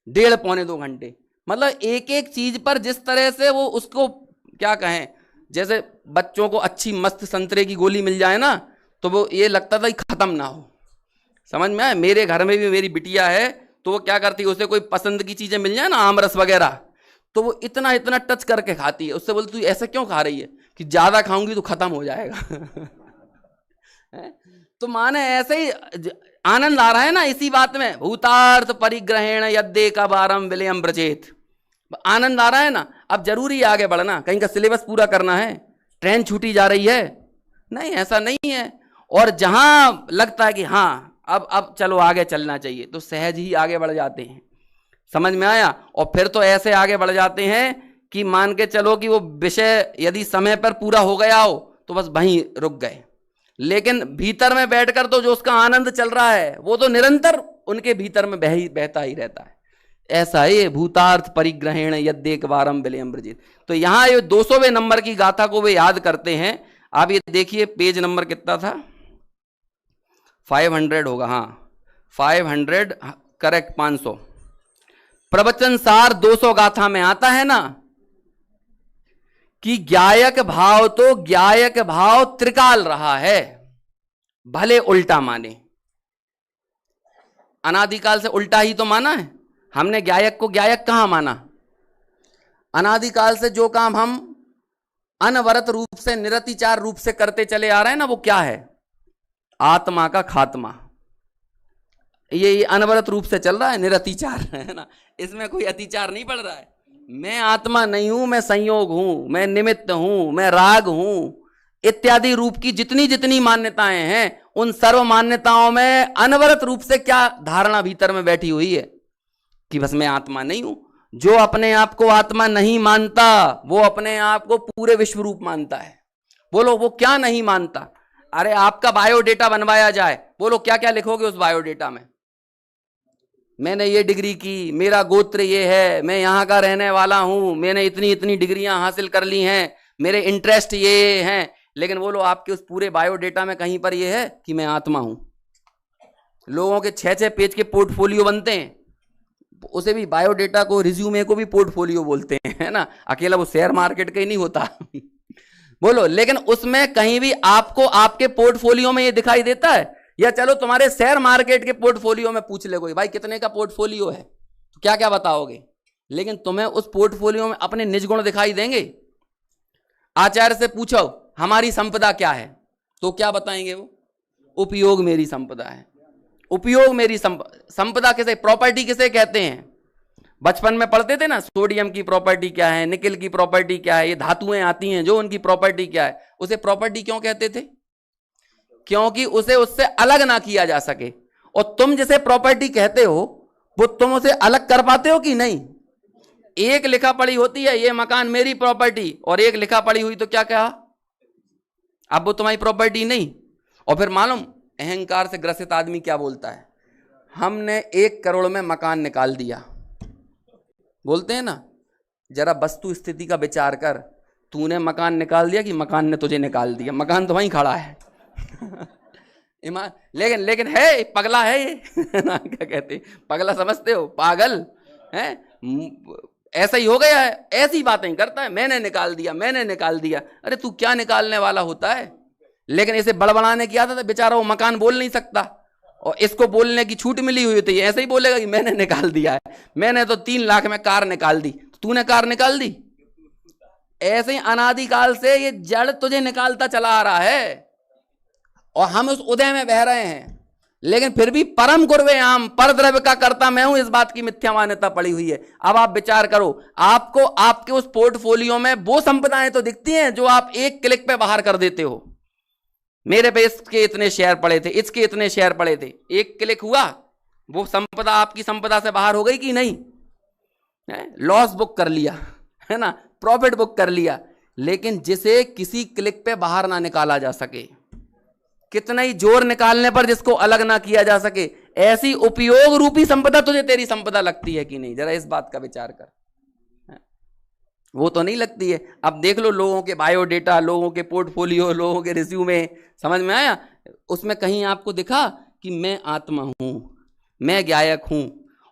1.5 पौने 2 घंटे। मतलब एक एक चीज पर जिस तरह से वो उसको क्या कहें, जैसे बच्चों को अच्छी मस्त संतरे की गोली मिल जाए ना, तो वो ये लगता था कि खत्म ना हो। समझ में आए। मेरे घर में भी मेरी बिटिया है, तो वो क्या करती है, उसे कोई पसंद की चीजें मिल जाए ना, आमरस वगैरह, तो वो इतना इतना टच करके खाती है। उससे बोलती तू ऐसे क्यों खा रही है, कि ज्यादा खाऊंगी तो खत्म हो जाएगा। तो माने ऐसे ही आनंद आ रहा है ना इसी बात में, भूतार्थ परिग्रहण यद्दे का बारम विलयम ब्रजेत, आनंद आ रहा है ना। अब जरूरी है आगे बढ़ना, कहीं का सिलेबस पूरा करना है, ट्रेन छूटी जा रही है, नहीं ऐसा नहीं है। और जहां लगता है कि हाँ अब चलो आगे चलना चाहिए, तो सहज ही आगे बढ़ जाते हैं। समझ में आया। और फिर तो ऐसे आगे बढ़ जाते हैं कि मान के चलो कि वो विषय यदि समय पर पूरा हो गया हो तो बस वहीं रुक गए, लेकिन भीतर में बैठकर तो जो उसका आनंद चल रहा है वो तो निरंतर उनके भीतर में बहता ही रहता है। ऐसा है भूतार्थ परिग्रहण यद्देक वारम विलयम ब्रजेत। तो यहां ये 200वें नंबर की गाथा को वे याद करते हैं। आप ये देखिए पेज नंबर कितना था, 500 होगा, हाँ 500 करेक्ट, 500। प्रवचन सार 200 गाथा में आता है ना कि ज्ञायक भाव तो ज्ञायक भाव त्रिकाल रहा है, भले उल्टा माने। अनादिकाल से उल्टा ही तो माना है हमने, ज्ञायक को ज्ञायक कहां माना। अनादिकाल से जो काम हम अनवरत रूप से निरतिचार रूप से करते चले आ रहे हैं ना, वो क्या है, आत्मा का खात्मा। ये अनवरत रूप से चल रहा है, निरतिचार है ना, इसमें कोई अतिचार नहीं पड़ रहा है। मैं आत्मा नहीं हूं, मैं संयोग हूं, मैं निमित्त हूं, मैं राग हूं, इत्यादि रूप की जितनी जितनी मान्यताएं हैं, उन सर्व मान्यताओं में अनवरत रूप से क्या धारणा भीतर में बैठी हुई है कि बस मैं आत्मा नहीं हूं। जो अपने आप को आत्मा नहीं मानता वो अपने आप को पूरे विश्व रूप मानता है। बोलो वो क्या नहीं मानता। अरे आपका बायोडेटा बनवाया जाए, बोलो क्या क्या लिखोगे उस बायोडेटा में। मैंने ये डिग्री की, मेरा गोत्र ये है, मैं यहाँ का रहने वाला हूं, मैंने इतनी इतनी डिग्रियां हासिल कर ली हैं, मेरे इंटरेस्ट ये हैं, लेकिन बोलो आपके उस पूरे बायोडेटा में कहीं पर ये है कि मैं आत्मा हूं। लोगों के 6-6 पेज के पोर्टफोलियो बनते हैं, उसे भी बायोडेटा को, रिज्यूमे को भी पोर्टफोलियो बोलते हैं, है ना। अकेला वो शेयर मार्केट का ही नहीं होता। बोलो लेकिन उसमें कहीं भी आपको आपके पोर्टफोलियो में ये दिखाई देता है, या चलो तुम्हारे शेयर मार्केट के पोर्टफोलियो में पूछ ले कोई, भाई कितने का पोर्टफोलियो है, तो क्या क्या बताओगे। लेकिन तुम्हें उस पोर्टफोलियो में अपने निज गुण दिखाई देंगे। आचार्य से पूछो हमारी संपदा क्या है, तो क्या बताएंगे वो, उपयोग मेरी संपदा है। उपयोग मेरी संपदा किसे, प्रॉपर्टी किसे कहते हैं। बचपन में पढ़ते थे ना, सोडियम की प्रॉपर्टी क्या है, निकल की प्रॉपर्टी क्या है, ये धातुएं आती हैं जो उनकी प्रॉपर्टी क्या है। उसे प्रॉपर्टी क्यों कहते थे, क्योंकि उसे उससे अलग ना किया जा सके। और तुम जिसे प्रॉपर्टी कहते हो वो तुम उसे अलग कर पाते हो कि नहीं। एक लिखा पढ़ी होती है ये मकान मेरी प्रॉपर्टी, और एक लिखा पढ़ी हुई तो क्या कहा, अब वो तुम्हारी प्रॉपर्टी नहीं। और फिर मालूम अहंकार से ग्रसित आदमी क्या बोलता है, हमने 1 करोड़ में मकान निकाल दिया। बोलते हैं ना, जरा वस्तु स्थिति का विचार कर, तूने मकान निकाल दिया कि मकान ने तुझे निकाल दिया? मकान तो वहीं खड़ा है। लेकिन है पगला है ये। ना क्या कहते, पगला समझते हो, पागल है, ऐसा ही हो गया है, ऐसी बातें करता है, मैंने निकाल दिया, मैंने निकाल दिया। अरे तू क्या निकालने वाला होता है? लेकिन इसे बड़बड़ाने की आदत है, बेचारा वो मकान बोल नहीं सकता, और इसको बोलने की छूट मिली हुई थी, ऐसे ही बोलेगा कि मैंने निकाल दिया है, मैंने तो 3 लाख में कार निकाल दी। तूने कार निकाल दी? ऐसे ही अनादिकाल से ये जड़ तुझे निकालता चला आ रहा है, और हम उस उदय में बह रहे हैं। लेकिन फिर भी परम कुर्वेयाम, पर द्रव्य का कर्ता मैं हूं, इस बात की मिथ्या मान्यता पड़ी हुई है। अब आप विचार करो, आपको आपके उस पोर्टफोलियो में वो संपदाएं तो दिखती हैं जो आप एक क्लिक पे बाहर कर देते हो। मेरे पे इसके इतने शेयर पड़े थे, इसके इतने शेयर पड़े थे, एक क्लिक हुआ, वो संपदा आपकी संपदा से बाहर हो गई कि नहीं? लॉस बुक कर लिया, है ना, प्रॉफिट बुक कर लिया। लेकिन जिसे किसी क्लिक पे बाहर ना निकाला जा सके, कितना ही जोर निकालने पर जिसको अलग ना किया जा सके, ऐसी उपयोग रूपी संपदा तुझे तेरी संपदा लगती है कि नहीं? जरा इस बात का विचार कर। वो तो नहीं लगती है। अब देख लो लोगों के बायोडेटा, लोगों के पोर्टफोलियो, लोगों के रिज्यूमे, समझ में आया? उसमें कहीं आपको दिखा कि मैं आत्मा हूं, मैं ज्ञायक हूं?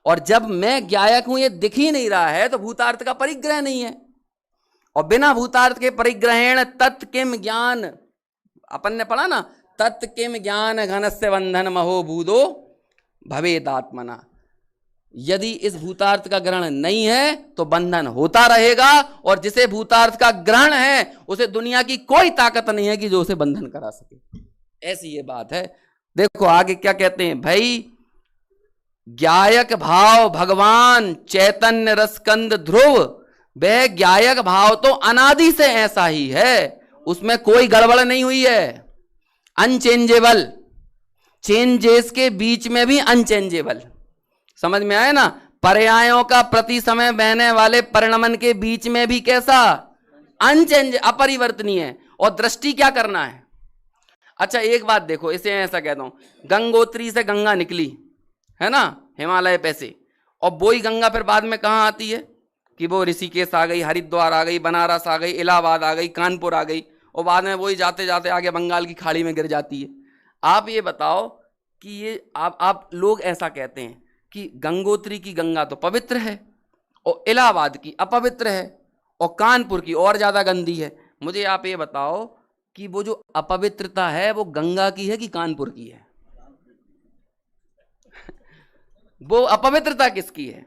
और जब मैं ज्ञायक हूं ये दिख ही नहीं रहा है, तो भूतार्थ का परिग्रह नहीं है। और बिना भूतार्थ के परिग्रहण तत्किम ज्ञान, अपन ने पढ़ा ना, तत्किम ज्ञान घनस्य बंधन महो भूदो भवेद आत्मना। यदि इस भूतार्थ का ग्रहण नहीं है तो बंधन होता रहेगा, और जिसे भूतार्थ का ग्रहण है उसे दुनिया की कोई ताकत नहीं है कि जो उसे बंधन करा सके। ऐसी ये बात है। देखो आगे क्या कहते हैं भाई, ज्ञायक भाव भगवान चैतन्य रसकंद ध्रुव, वह ज्ञायक भाव तो अनादि से ऐसा ही है, उसमें कोई गड़बड़ नहीं हुई है। अनचेंजेबल, चेंजेस के बीच में भी अनचेंजेबल, समझ में आया ना? पर्यायों का प्रति समय बहने वाले परिणमन के बीच में भी कैसा? अनचेंज, अपरिवर्तनीय है। और दृष्टि क्या करना है? अच्छा एक बात देखो, इसे ऐसा कहता हूं, गंगोत्री से गंगा निकली है ना, हिमालय पे से, और वही गंगा फिर बाद में कहां आती है कि वो ऋषिकेश आ गई, हरिद्वार आ गई, बनारस आ गई, इलाहाबाद आ गई, कानपुर आ गई, और बाद में वही जाते जाते आगे बंगाल की खाड़ी में गिर जाती है। आप ये बताओ कि ये आप लोग ऐसा कहते हैं कि गंगोत्री की गंगा तो पवित्र है, और इलाहाबाद की अपवित्र है, और कानपुर की और ज्यादा गंदी है। मुझे आप ये बताओ कि वो जो अपवित्रता है वो गंगा की है कि कानपुर की है? वो अपवित्रता किसकी है?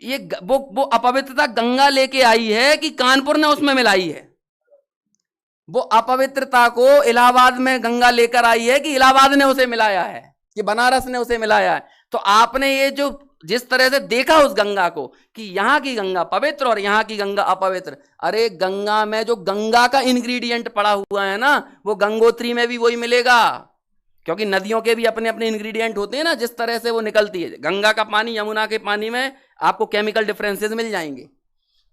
ये वो अपवित्रता गंगा लेके आई है कि कानपुर ने उसमें मिलाई है? वो अपवित्रता को इलाहाबाद में गंगा लेकर आई है कि इलाहाबाद ने उसे मिलाया है, कि बनारस ने उसे मिलाया है? तो आपने ये जो जिस तरह से देखा उस गंगा को कि यहां की गंगा पवित्र और यहां की गंगा अपवित्र, अरे गंगा में जो गंगा का इंग्रेडिएंट पड़ा हुआ है ना, वो गंगोत्री में भी वही मिलेगा, क्योंकि नदियों के भी अपने अपने इंग्रेडिएंट होते हैं ना, जिस तरह से वो निकलती है। गंगा का पानी यमुना के पानी में आपको केमिकल डिफरेंसेस मिल जाएंगे,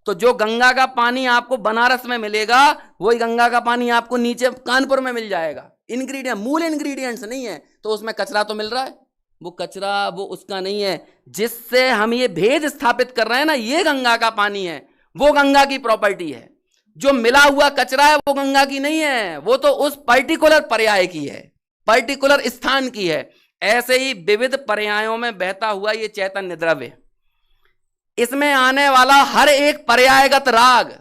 तो जो गंगा का पानी आपको बनारस में मिलेगा वही गंगा का पानी आपको नीचे कानपुर में मिल जाएगा। इंग्रेडिएंट, मूल इंग्रेडिएंट्स नहीं है, तो उसमें कचरा तो मिल रहा है, वो कचरा वो उसका नहीं है। जिससे हम ये भेद स्थापित कर रहे हैं ना, ये गंगा का पानी है, वो गंगा की प्रॉपर्टी है। जो मिला हुआ कचरा है वो गंगा की नहीं है, वो तो उस पर्टिकुलर पर्याय की है, पर्टिकुलर स्थान की है। ऐसे ही विविध पर्यायों में बहता हुआ ये चैतन्य द्रव्य, इसमें आने वाला हर एक पर्यायगत राग,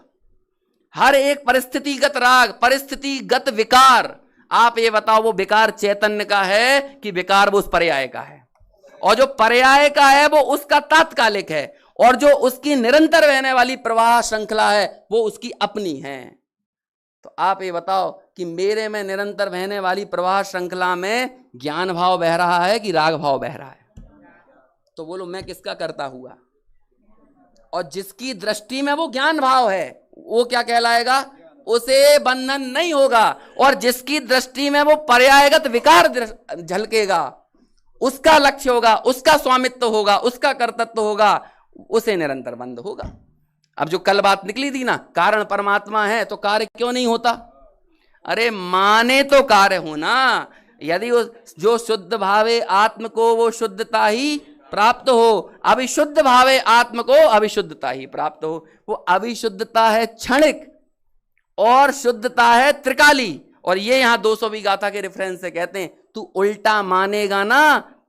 हर एक परिस्थितिगत राग, परिस्थितिगत विकार, आप ये बताओ वो विकार चैतन्य का है कि विकार वो उस पर्याय का है? और जो पर्याय का है वो उसका तात्कालिक है, और जो उसकी निरंतर रहने वाली प्रवाह श्रृंखला है वो उसकी अपनी है। तो आप ये बताओ कि मेरे में निरंतर बहने वाली प्रवाह श्रृंखला में ज्ञान भाव बह रहा है कि राग भाव बह रहा है? तो बोलो मैं किसका करता हुआ? और जिसकी दृष्टि में वो ज्ञान भाव है वो क्या कहलाएगा? उसे बंधन नहीं होगा। और जिसकी दृष्टि में वो पर्यायगत विकार झलकेगा, उसका लक्ष्य होगा, उसका स्वामित्व होगा, उसका कर्तृत्व होगा, उसे निरंतर बंध होगा। अब जो कल बात निकली थी ना, कारण परमात्मा है तो कार्य क्यों नहीं होता? अरे माने तो कार्य होना, यदि वो जो शुद्ध भावे आत्म को वो शुद्धता ही प्राप्त हो, अविशुद्ध भावे आत्म को अविशुद्धता ही प्राप्त हो। वो अविशुद्धता है क्षणिक और शुद्धता है त्रिकाली। और ये यहां 200वीं गाथा के रेफरेंस से कहते हैं तू उल्टा मानेगा ना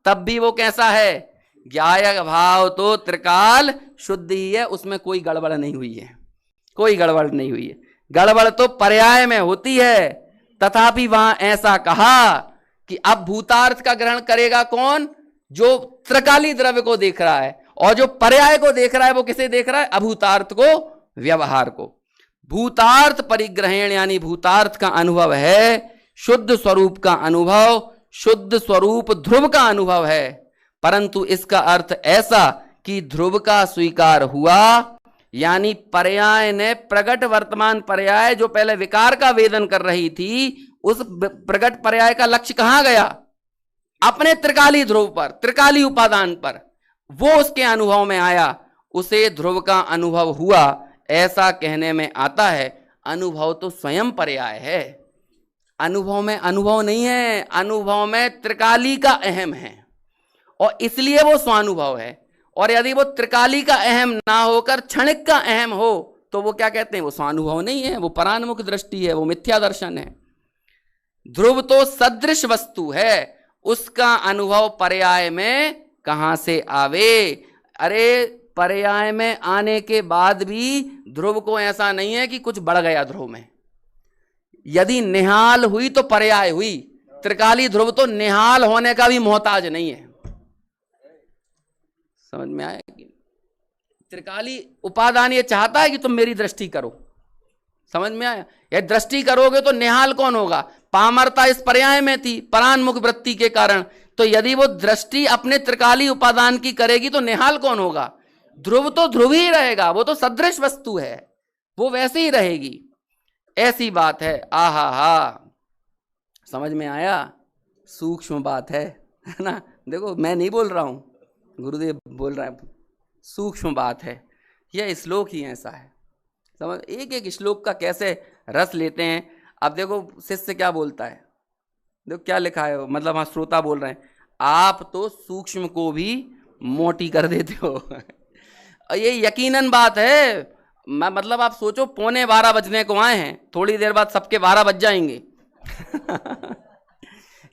तब भी वो कैसा है, ज्ञायक भाव तो त्रिकाल शुद्ध ही है, उसमें कोई गड़बड़ नहीं हुई है, कोई गड़बड़ नहीं हुई है। गड़बड़ तो पर्याय में होती है। तथापि वहां ऐसा कहा कि अब भूतार्थ का ग्रहण करेगा कौन, जो त्रिकाली द्रव्य को देख रहा है, और जो पर्याय को देख रहा है वो किसे देख रहा है, अभूतार्थ को, व्यवहार को। भूतार्थ परिग्रहण यानी भूतार्थ का अनुभव है, शुद्ध स्वरूप का अनुभव, शुद्ध स्वरूप ध्रुव का अनुभव है। परंतु इसका अर्थ ऐसा कि ध्रुव का स्वीकार हुआ, यानी पर्याय ने प्रगट वर्तमान पर्याय जो पहले विकार का वेदन कर रही थी, उस प्रगट पर्याय का लक्ष्य कहां गया, अपने त्रिकाली ध्रुव पर, त्रिकाली उपादान पर, वो उसके अनुभव में आया, उसे ध्रुव का अनुभव हुआ। ऐसा कहने में आता है अनुभव तो स्वयं पर्याय है, अनुभव में अनुभव नहीं है, अनुभव में त्रिकाली का अहम है और इसलिए वो स्वानुभव है। और यदि वो त्रिकाली का अहम ना होकर क्षणिक का अहम हो तो वो क्या कहते हैं, वो स्वानुभव नहीं है, वो परान्मुख दृष्टि है, वो मिथ्या दर्शन है। ध्रुव तो सदृश वस्तु है, उसका अनुभव पर्याय में कहां से आवे। अरे पर्याय में आने के बाद भी ध्रुव को ऐसा नहीं है कि कुछ बढ़ गया ध्रुव में। यदि निहाल हुई तो पर्याय हुई, त्रिकाली ध्रुव तो निहाल होने का भी मोहताज नहीं है। समझ में आया कि त्रिकाली उपादान ये चाहता है कि तुम मेरी दृष्टि करो, समझ में आया। ये दृष्टि करोगे तो निहाल कौन होगा, पामरता इस पर्याय में थी परान्मुख वृत्ति के कारण, तो यदि वो दृष्टि अपने त्रिकाली उपादान की करेगी तो निहाल कौन होगा, ध्रुव तो ध्रुव ही रहेगा, वो तो सदृश वस्तु है, वो वैसे ही रहेगी। ऐसी बात है। आहा हा, समझ में आया, सूक्ष्म बात है ना। देखो मैं नहीं बोल रहा हूं, गुरुदेव बोल रहा है, सूक्ष्म बात है। यह श्लोक ही ऐसा है, समझ, एक एक श्लोक का कैसे रस लेते हैं। अब देखो शिष्य क्या बोलता है, देखो क्या लिखा है, मतलब हाँ श्रोता बोल रहे हैं, आप तो सूक्ष्म को भी मोटी कर देते हो। ये यकीनन बात है। मतलब आप सोचो 11:15 बजने को आए हैं, थोड़ी देर बाद सबके 12 बज जाएंगे।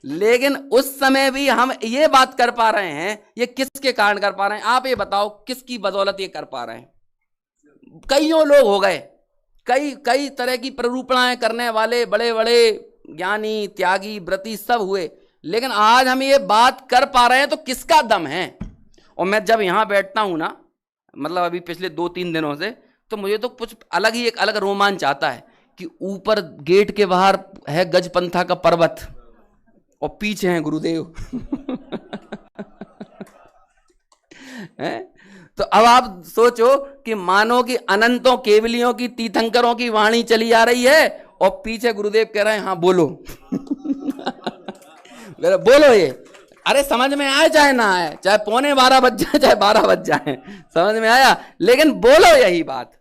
लेकिन उस समय भी हम ये बात कर पा रहे हैं, ये किसके कारण कर पा रहे हैं, आप ये बताओ, किसकी बदौलत ये कर पा रहे हैं। कईयों लोग हो गए, कई तरह की प्ररूपणाएं करने वाले बड़े बड़े ज्ञानी त्यागी व्रती सब हुए, लेकिन आज हम ये बात कर पा रहे हैं तो किसका दम है। और मैं जब यहां बैठता हूं ना, मतलब अभी पिछले 2-3 दिनों से, तो मुझे तो कुछ अलग ही, एक अलग रोमांच आता है कि ऊपर गेट के बाहर है गजपंथा का पर्वत और पीछे हैं गुरुदेव। है? तो अब आप सोचो कि मानो कि अनंतों केवलियों की तीर्थंकरों की वाणी चली आ रही है और पीछे गुरुदेव कह रहे हैं हाँ बोलो। बोलो ये, अरे समझ में आए चाहे ना आए, चाहे 11:15 बज जाए चाहे 12 बज जाए, समझ में आया, लेकिन बोलो यही बात।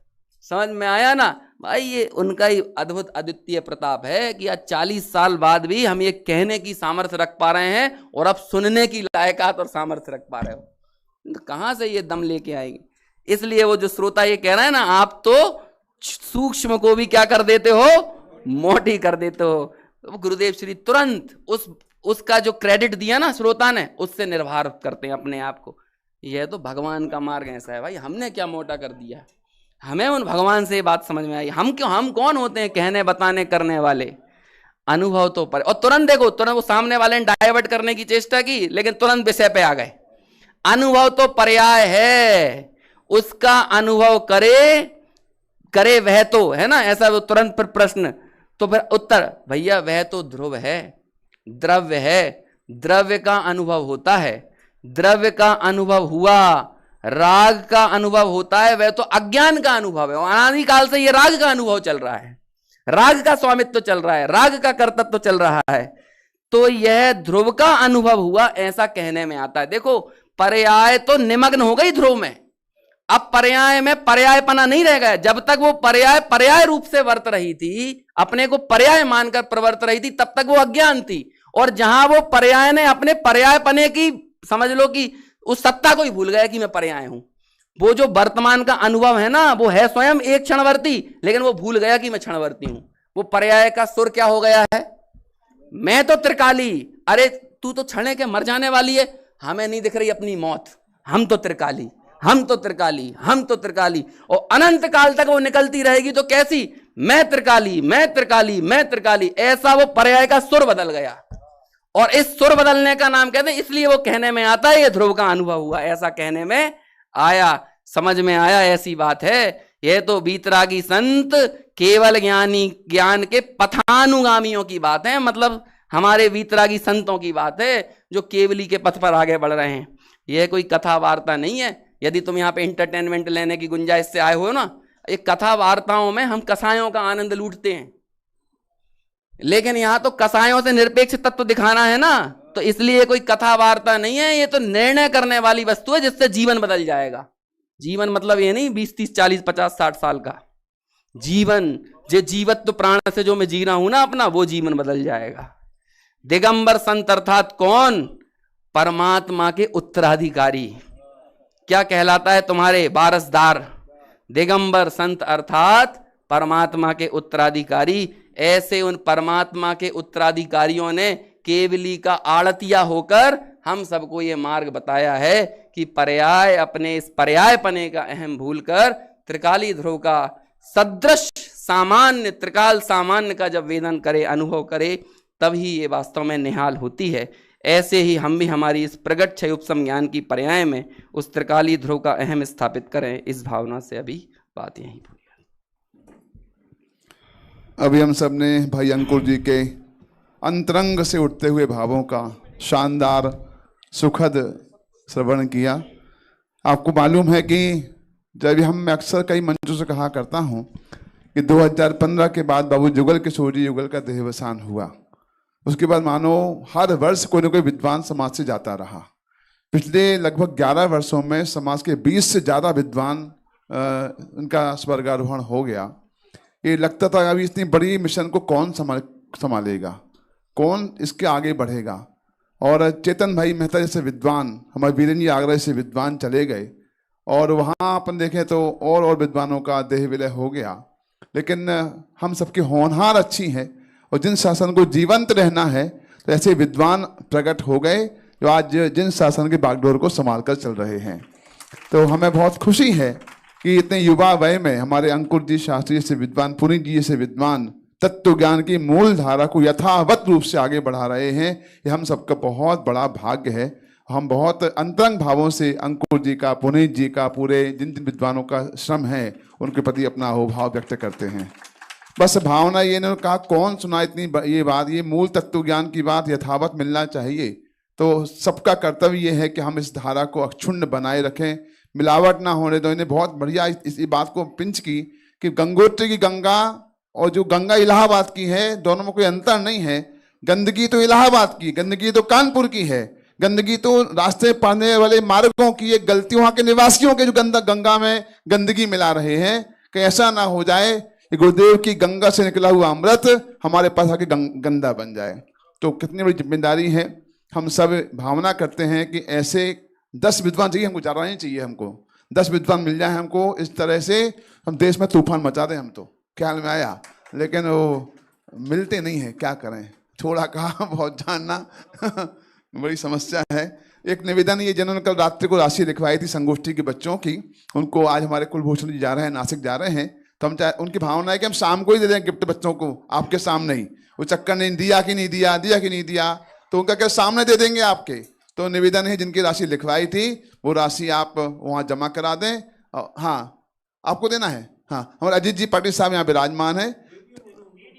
समझ में आया ना भाई, ये उनका ही अद्भुत अद्वितीय प्रताप है कि आज 40 साल बाद भी हम ये कहने की सामर्थ्य रख पा रहे हैं और अब सुनने की लायकात और सामर्थ्य रख पा रहे हो। तो कहां से ये दम लेके आएंगे। इसलिए वो जो श्रोता ये कह रहा है ना, आप तो सूक्ष्म को भी क्या कर देते हो, मोटी कर देते हो। तो गुरुदेव श्री तुरंत उसका जो क्रेडिट दिया ना श्रोता ने, उससे निर्भर करते हैं अपने आप को। यह तो भगवान का मार्ग ऐसा है भाई, हमने क्या मोटा कर दिया, हमें उन भगवान से बात समझ में आई। हम कौन होते हैं कहने बताने करने वाले, अनुभव तो पर। और तुरंत देखो, तुरंत वो सामने वाले ने डाइवर्ट करने की चेष्टा की, लेकिन तुरंत विषय पे आ गए। अनुभव तो पर्याय है, उसका अनुभव करे वह तो है ना, ऐसा वो तुरंत पर प्रश्न। तो फिर उत्तर, भैया वह तो ध्रुव है, द्रव्य है, द्रव्य का अनुभव होता है, द्रव्य का अनुभव हुआ, राग का अनुभव होता है, वह तो अज्ञान का अनुभव है। और अनादिकाल से यह राग का अनुभव चल रहा है, राग का स्वामित्व चल रहा है, राग का कर्तृत्व चल रहा है। तो यह ध्रुव का अनुभव हुआ, ऐसा कहने में आता है। देखो पर्याय तो निमग्न हो गई ध्रुव में, अब पर्याय में पर्यायपना नहीं रह गया। जब तक वो पर्याय रूप से वर्त रही थी, अपने को पर्याय मानकर प्रवर्त रही थी, तब तक वो अज्ञान थी। और जहां वो पर्याय ने अपने पर्याय पने की, समझ लो कि उस सत्ता को ही भूल गया कि मैं पर्याय हूं। वो जो वर्तमान का अनुभव है ना, वो है स्वयं एक क्षणवर्ती, लेकिन वो भूल गया कि मैं क्षणवर्ती हूं। वो पर्याय का सुर क्या हो गया है, मैं तो त्रिकाली। अरे तू तो क्षण के मर जाने वाली है, हमें नहीं दिख रही अपनी मौत, हम तो त्रिकाली, हम तो त्रिकाली, हम तो त्रिकाली। और अनंत काल तक वो निकलती रहेगी तो कैसी, मैं त्रिकाली, मैं त्रिकाली, मैं त्रिकाली। ऐसा वो पर्याय का सुर बदल गया। और इस सुर बदलने का नाम कहते हैं, इसलिए वो कहने में आता है ये ध्रुव का अनुभव हुआ, ऐसा कहने में आया, समझ में आया, ऐसी बात है। यह तो बीतरागी संत केवल ज्ञानी, ज्ञान के पथानुगामियों की बात है, मतलब हमारे बीतरागी संतों की बात है जो केवली के पथ पर आगे बढ़ रहे हैं। यह कोई कथा वार्ता नहीं है। यदि तुम यहाँ पे इंटरटेनमेंट लेने की गुंजाइश से आए हो ना, एक कथा वार्ताओं में हम कसायों का आनंद लूटते हैं, लेकिन यहां तो कसायों से निरपेक्ष तत्व दिखाना है ना, तो इसलिए कोई कथा वार्ता नहीं है, ये तो निर्णय करने वाली वस्तु है जिससे जीवन बदल जाएगा। जीवन मतलब ये नहीं 20, 30, 40, 50, 60 साल का जीवन, जो जीवत्व प्राण से जो मैं जी रहा हूं ना अपना, वो जीवन बदल जाएगा। दिगंबर संत अर्थात कौन, परमात्मा के उत्तराधिकारी। क्या कहलाता है तुम्हारे वारसदार, दिगंबर संत अर्थात परमात्मा के उत्तराधिकारी। ऐसे उन परमात्मा के उत्तराधिकारियों ने केवली का आड़तिया होकर हम सबको ये मार्ग बताया है कि पर्याय, अपने इस पर्यायपने का अहम भूलकर त्रिकाली ध्रुव का सदृश सामान्य, त्रिकाल सामान्य का जब वेदन करे, अनुभव करे, तभी ये वास्तव में निहाल होती है। ऐसे ही हम भी हमारी इस प्रगट क्षय उपसम ज्ञान की पर्याय में उस त्रिकाली ध्रुव का अहम स्थापित करें, इस भावना से अभी बात यहीं पूरी। अभी हम सब ने भाई अंकुर जी के अंतरंग से उठते हुए भावों का शानदार सुखद श्रवण किया। आपको मालूम है कि जब मैं अक्सर कई मंचों से कहा करता हूं कि 2015 के बाद बाबू जुगल किशोर जी युगल का देहावसान हुआ, उसके बाद मानो हर वर्ष कोई ना कोई विद्वान समाज से जाता रहा। पिछले लगभग 11 वर्षों में समाज के 20 से ज़्यादा विद्वान उनका स्वर्गारोहण हो गया। ये लगता था अभी इतनी बड़ी मिशन को कौन संभालेगा, कौन इसके आगे बढ़ेगा। और चेतन भाई मेहता जैसे विद्वान, हमारे वीरेंद्र जी आगरा से विद्वान चले गए और वहाँ अपन देखें तो और विद्वानों का देह विलय हो गया। लेकिन हम सबकी होनहार अच्छी है और जिन शासन को जीवंत रहना है, तो ऐसे विद्वान प्रकट हो गए जो आज जिन शासन के बागडोर को संभाल कर चल रहे हैं। तो हमें बहुत खुशी है कि इतने युवा वय में हमारे अंकुर जी शास्त्री से विद्वान, पुनीत जी से विद्वान तत्व ज्ञान की मूल धारा को यथावत रूप से आगे बढ़ा रहे हैं। ये हम सबका बहुत बड़ा भाग्य है। हम बहुत अंतरंग भावों से अंकुर जी का, पुनीत जी का, पूरे जिन जिन विद्वानों का श्रम है उनके प्रति अपना अहोभाव व्यक्त करते हैं। बस भावना ये ने कहा, कौन सुना इतनी ये बात, ये मूल तत्व ज्ञान की बात यथावत मिलना चाहिए। तो सबका कर्तव्य ये है कि हम इस धारा को अक्षुण्ण बनाए रखें, मिलावट ना होने दो। इन्हें बहुत बढ़िया इस बात को पिंच की कि गंगोत्री की गंगा और जो गंगा इलाहाबाद की है, दोनों में कोई अंतर नहीं है। गंदगी तो इलाहाबाद की, गंदगी तो कानपुर की है, गंदगी तो रास्ते पड़ने वाले मार्गों की, ये गलती वहां के निवासियों के जो गंगा में गंदगी मिला रहे हैं। कहीं ऐसा ना हो जाए कि गुरुदेव की गंगा से निकला हुआ अमृत हमारे पास आके गंदा बन जाए। तो कितनी बड़ी जिम्मेदारी है। हम सब भावना करते हैं कि ऐसे 10 विद्वान चाहिए हमको, ज़्यादा नहीं चाहिए हमको, 10 विद्वान मिल जाए हमको, इस तरह से हम देश में तूफान मचा दें। हम तो ख्याल में आया, लेकिन वो मिलते नहीं है, क्या करें, छोड़ा कहा बहुत जानना बड़ी समस्या है। एक निवेदन ये, जिन्होंने कल रात्रि को राशि लिखवाई थी संगोष्ठी के बच्चों की, उनको आज हमारे कुलभूषण जी जा रहे हैं, नासिक जा रहे हैं, तो हम उनकी भावना है कि हम शाम को ही दे दें गिफ्ट बच्चों को, आपके सामने ही। वो चक्कर नहीं दिया कि नहीं दिया, दिया कि नहीं दिया, तो उनका क्या सामने दे देंगे आपके। तो निवेदन है, जिनकी राशि लिखवाई थी वो राशि आप वहाँ जमा करा दें। हाँ, आपको देना है। हाँ, हमारे अजीत जी पाटिल साहब यहाँ विराजमान है।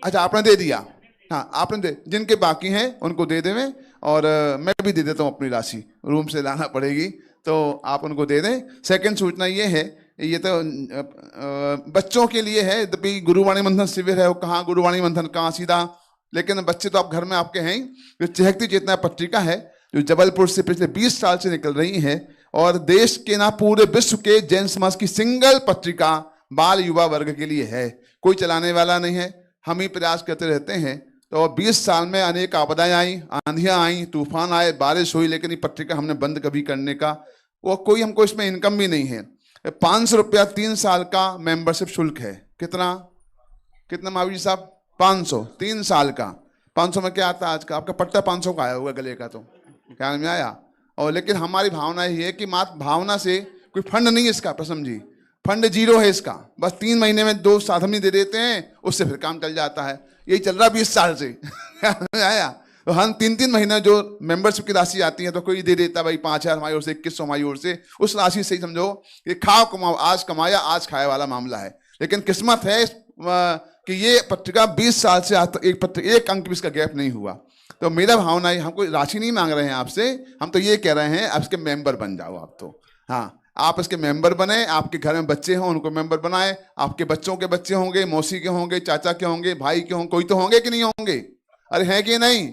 अच्छा, आपने दे दिया। हाँ, आपने दे, जिनके बाकी हैं उनको दे देवें, और मैं भी दे देता हूँ अपनी राशि, रूम से लाना पड़ेगी, तो आप उनको दे दें। सेकंड सूचना ये है, ये तो बच्चों के लिए है। यद्यपि गुरुवाणी मंथन शिविर है, वो कहाँ गुरुवाणी मंथन कहाँ सीधा, लेकिन बच्चे तो आप घर में आपके हैं। जो चहकती चेतना पत्रिका है, जो जबलपुर से पिछले 20 साल से निकल रही है, और देश के ना पूरे विश्व के जैन समाज की सिंगल पत्रिका बाल युवा वर्ग के लिए है। कोई चलाने वाला नहीं है, हम ही प्रयास करते रहते हैं। तो 20 साल में अनेक आपदाएं आई, आंधियां आई, तूफान आए, बारिश हुई, लेकिन ये पत्रिका हमने बंद कभी करने का वो कोई हमको इसमें इनकम भी नहीं है। 500 रुपया 3 साल का मेंबरशिप शुल्क है। कितना कितना महावीर साहब? 500 3 साल का। 500 में क्या आता है आज का? आपका पट्टा 500 का आया हुआ गले का, तो क्या में आया। और लेकिन हमारी भावना ये है कि मात्र भावना से, कोई फंड नहीं है इसका, प्रसम जी, फंड जीरो है इसका। बस 3 महीने में 2 साधन दे देते हैं, उससे फिर काम चल जाता है। यही चल रहा 20 साल से आया। तो हम 3-3 महीने जो मेंबरशिप की राशि आती है तो कोई दे देता भाई 5000 हमारी ओर से, 2100 हमारी ओर से। उस राशि से ही समझो कि खाओ कमाओ, आज कमाया आज खाए वाला मामला है। लेकिन किस्मत है कि ये पत्रिका 20 साल से आज तक एक अंक भी इसका गैप नहीं हुआ। तो मेरा भावना है, हम कोई राशि नहीं मांग रहे हैं आपसे, हम तो ये कह रहे हैं आप इसके मेंबर बन जाओ आप। तो हाँ, आप इसके मेंबर बने, आपके घर में बच्चे हों उनको मेंबर बनाए, आपके बच्चों के बच्चे होंगे, मौसी के होंगे, चाचा के होंगे, भाई के होंगे, कोई तो होंगे कि नहीं होंगे? अरे हैं कि नहीं?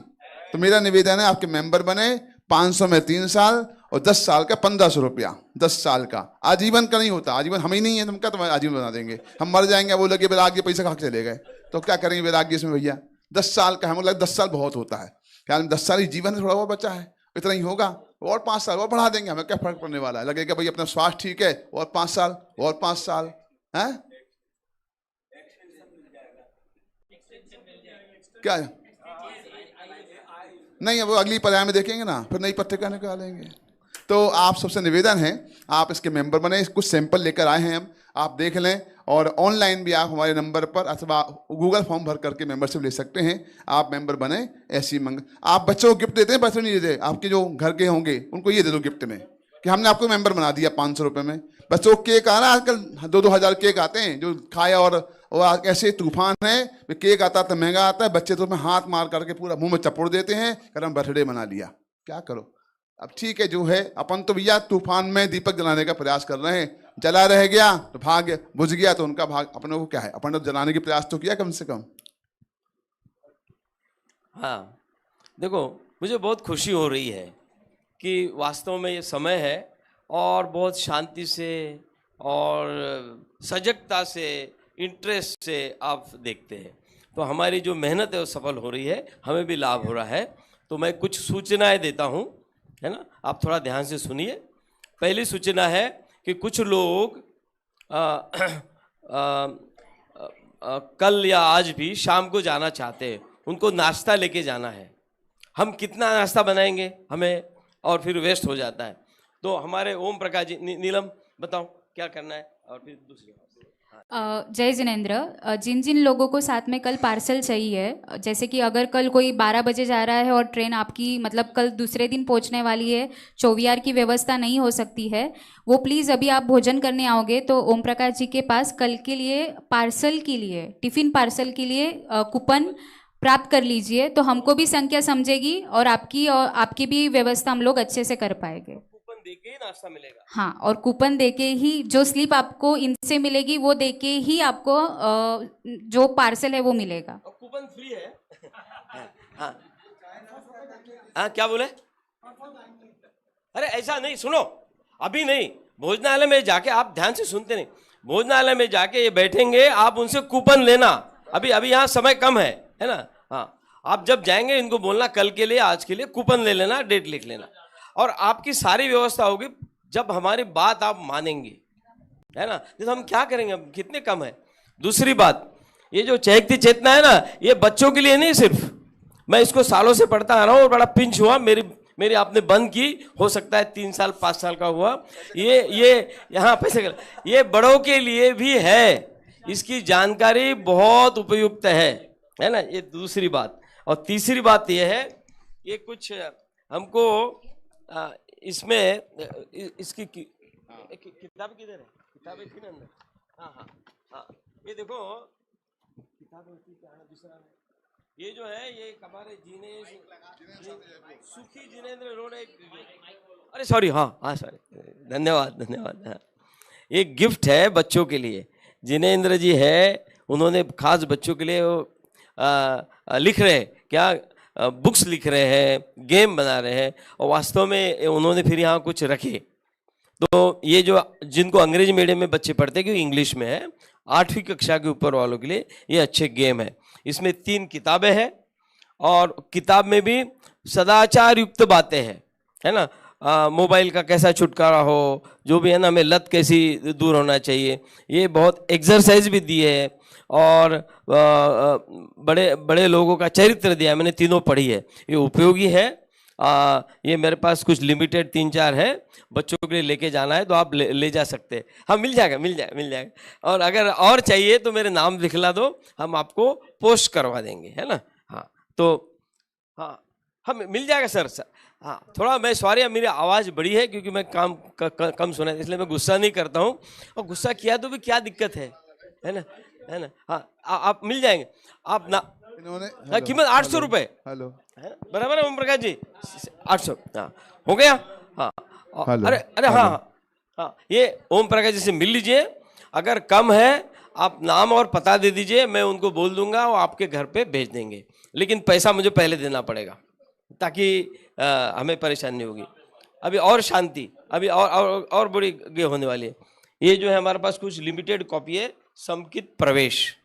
तो मेरा निवेदन है आपके मेंबर बने। 500 में 3 साल और 10 साल का 1500 रुपया, 10 साल का। आजीवन का नहीं होता, आजीवन हम ही नहीं है, तुम क्या तुम्हारे आजीवन बना देंगे? हम मर जाएंगे, वो लगे वैराग्य, पैसा खा के चले गए, तो क्या करेंगे वैराग्य इसमें भैया? 10 साल का, हमें लगा 10 साल बहुत होता है, क्या 10 साल ही जीवन है, थोड़ा और बचा है, इतना ही होगा, और 5 साल और बढ़ा देंगे, हमें क्या फर्क पड़ने वाला है? लगेगा भाई अपना स्वास्थ्य ठीक है, और 5 साल और 5 साल है क्या? नहीं, वो अगली पर्याय में देखेंगे ना, फिर नई पत्रिका निकालेंगे। तो आप सबसे निवेदन है, आप इसके मेंबर बने। कुछ सैंपल लेकर आए हैं हम, आप देख लें, और ऑनलाइन भी आप हमारे नंबर पर अथवा गूगल फॉर्म भर करके मेंबरशिप ले सकते हैं। आप मेंबर बने, ऐसी मंग। आप बच्चों को गिफ्ट देते हैं? पैसे नहीं देते? आपके जो घर के होंगे उनको ये दे दो गिफ्ट में कि हमने आपको मेंबर बना दिया 500 रुपये में। बच्चों को केक आ रहा है आजकल, 2-2 हज़ार केक आते हैं जो खाए, और ऐसे तूफान है, केक आता तो महंगा आता है, बच्चे तो उसमें हाथ मार करके पूरा मुंह में चपोड़ देते हैं, कर हम बर्थडे मना लिया। क्या करो अब? ठीक है जो है, अपन तो भैया तूफान में दीपक जलाने का प्रयास कर रहे हैं, जला रह गया तो भाग्य बुझ गया, तो उनका भाग, अपने को क्या है, अपन तो जलाने की प्रयास तो किया कम से कम। हाँ, देखो मुझे बहुत खुशी हो रही है कि वास्तव में ये समय है और बहुत शांति से और सजगता से, इंटरेस्ट से आप देखते हैं, तो हमारी जो मेहनत है वो सफल हो रही है, हमें भी लाभ हो रहा है। तो मैं कुछ सूचनाएं देता हूँ, है ना, आप थोड़ा ध्यान से सुनिए। पहली सूचना है कि कुछ लोग कल या आज भी शाम को जाना चाहते हैं, उनको नाश्ता लेके जाना है। हम कितना नाश्ता बनाएंगे हमें, और फिर वेस्ट हो जाता है। तो हमारे ओम प्रकाश जी, नीलम बताओ क्या करना है, और फिर दूसरी। जय जिनेंद्र, जिन जिन लोगों को साथ में कल पार्सल चाहिए, जैसे कि अगर कल कोई 12 बजे जा रहा है और ट्रेन आपकी मतलब कल दूसरे दिन पहुंचने वाली है, चौवियार की व्यवस्था नहीं हो सकती है, वो प्लीज़ अभी आप भोजन करने आओगे तो ओम प्रकाश जी के पास कल के लिए पार्सल के लिए, टिफ़िन पार्सल के लिए कूपन प्राप्त कर लीजिए, तो हमको भी संख्या समझेगी और आपकी भी व्यवस्था हम लोग अच्छे से कर पाएंगे। देके ही नाश्ता मिलेगा। हाँ, और कूपन देके ही, जो स्लिप आपको इनसे मिलेगी वो देके ही आपको जो पार्सल है वो मिलेगा। और कूपन फ्री है। हाँ हाँ, क्या बोले? अरे ऐसा नहीं, सुनो, अभी नहीं, भोजनालय में जाके, आप ध्यान से सुनते नहीं, भोजनालय में जाके ये बैठेंगे, आप उनसे कूपन लेना। अभी यहाँ समय कम है ना। हाँ, आप जब जाएंगे इनको बोलना कल के लिए, आज के लिए कूपन ले लेना, डेट लिख लेना, और आपकी सारी व्यवस्था होगी जब हमारी बात आप मानेंगे, है ना। तो हम क्या करेंगे, अब कितने कम है। दूसरी बात, ये जो चैकती चेतना है ना, ये बच्चों के लिए नहीं सिर्फ, मैं इसको सालों से पढ़ता आ रहा हूँ और बड़ा पिंच हुआ, मेरी आपने बंद की, हो सकता है 3 साल 5 साल का हुआ। ये यहाँ पैसे कर, ये बड़ों के लिए भी है, इसकी जानकारी बहुत उपयुक्त है ना। ये दूसरी बात। और तीसरी बात ये है, ये कुछ हमको इसमें इसकी किताब किधर है? किताबें थी ना अंदर। हाँ हाँ हाँ, ये देखो किताब होती क्या है, दूसरा ये जो है, ये हमारे सुखी जिनेंद्र रोड, अरे सॉरी, हाँ सॉरी, धन्यवाद। हाँ, ये गिफ्ट है बच्चों के लिए, जिनेंद्र जी है, उन्होंने खास बच्चों के लिए लिख रहे हैं, क्या बुक्स लिख रहे हैं, गेम बना रहे हैं, और वास्तव में उन्होंने फिर यहाँ कुछ रखे। तो ये जो जिनको अंग्रेजी मीडियम में बच्चे पढ़ते हैं, क्योंकि इंग्लिश में है, 8वीं कक्षा के ऊपर वालों के लिए ये अच्छे गेम है। इसमें 3 किताबें हैं, और किताब में भी सदाचार युक्त बातें हैं, है ना। मोबाइल का कैसा छुटकारा हो, जो भी है ना, हमें लत कैसी दूर होना चाहिए, ये बहुत एक्सरसाइज भी दी है। और बड़े बड़े लोगों का चरित्र दिया है, मैंने तीनों पढ़ी है, ये उपयोगी है। ये मेरे पास कुछ लिमिटेड 3-4 है, बच्चों के लिए लेके जाना है तो आप ले जा सकते हैं। हाँ, मिल जाएगा। और अगर और चाहिए तो मेरे नाम लिखला दो, हम आपको पोस्ट करवा देंगे, है ना। हाँ, तो हाँ मिल जाएगा सर। हाँ, थोड़ा मैं सॉरी, मेरी आवाज़ बड़ी है क्योंकि मैं काम कम सुना है, इसलिए मैं गुस्सा नहीं करता हूँ। और गुस्सा किया तो भी क्या दिक्कत है ना। हाँ, आप मिल जाएंगे। आप ना कीमत 800 रुपये। हेलो, बराबर है ओम प्रकाश जी, 800। हाँ, हो गया। हाँ, अरे हाँ, ये ओम प्रकाश जी से मिल लीजिए। अगर कम है आप नाम और पता दे दीजिए, मैं उनको बोल दूंगा, वो आपके घर पे भेज देंगे। लेकिन पैसा मुझे पहले देना पड़ेगा ताकि हमें परेशानी नहीं होगी। अभी और शांति, अभी और बड़ी ये होने वाली है। ये जो है हमारे पास कुछ लिमिटेड कॉपी है, समकित प्रवेश,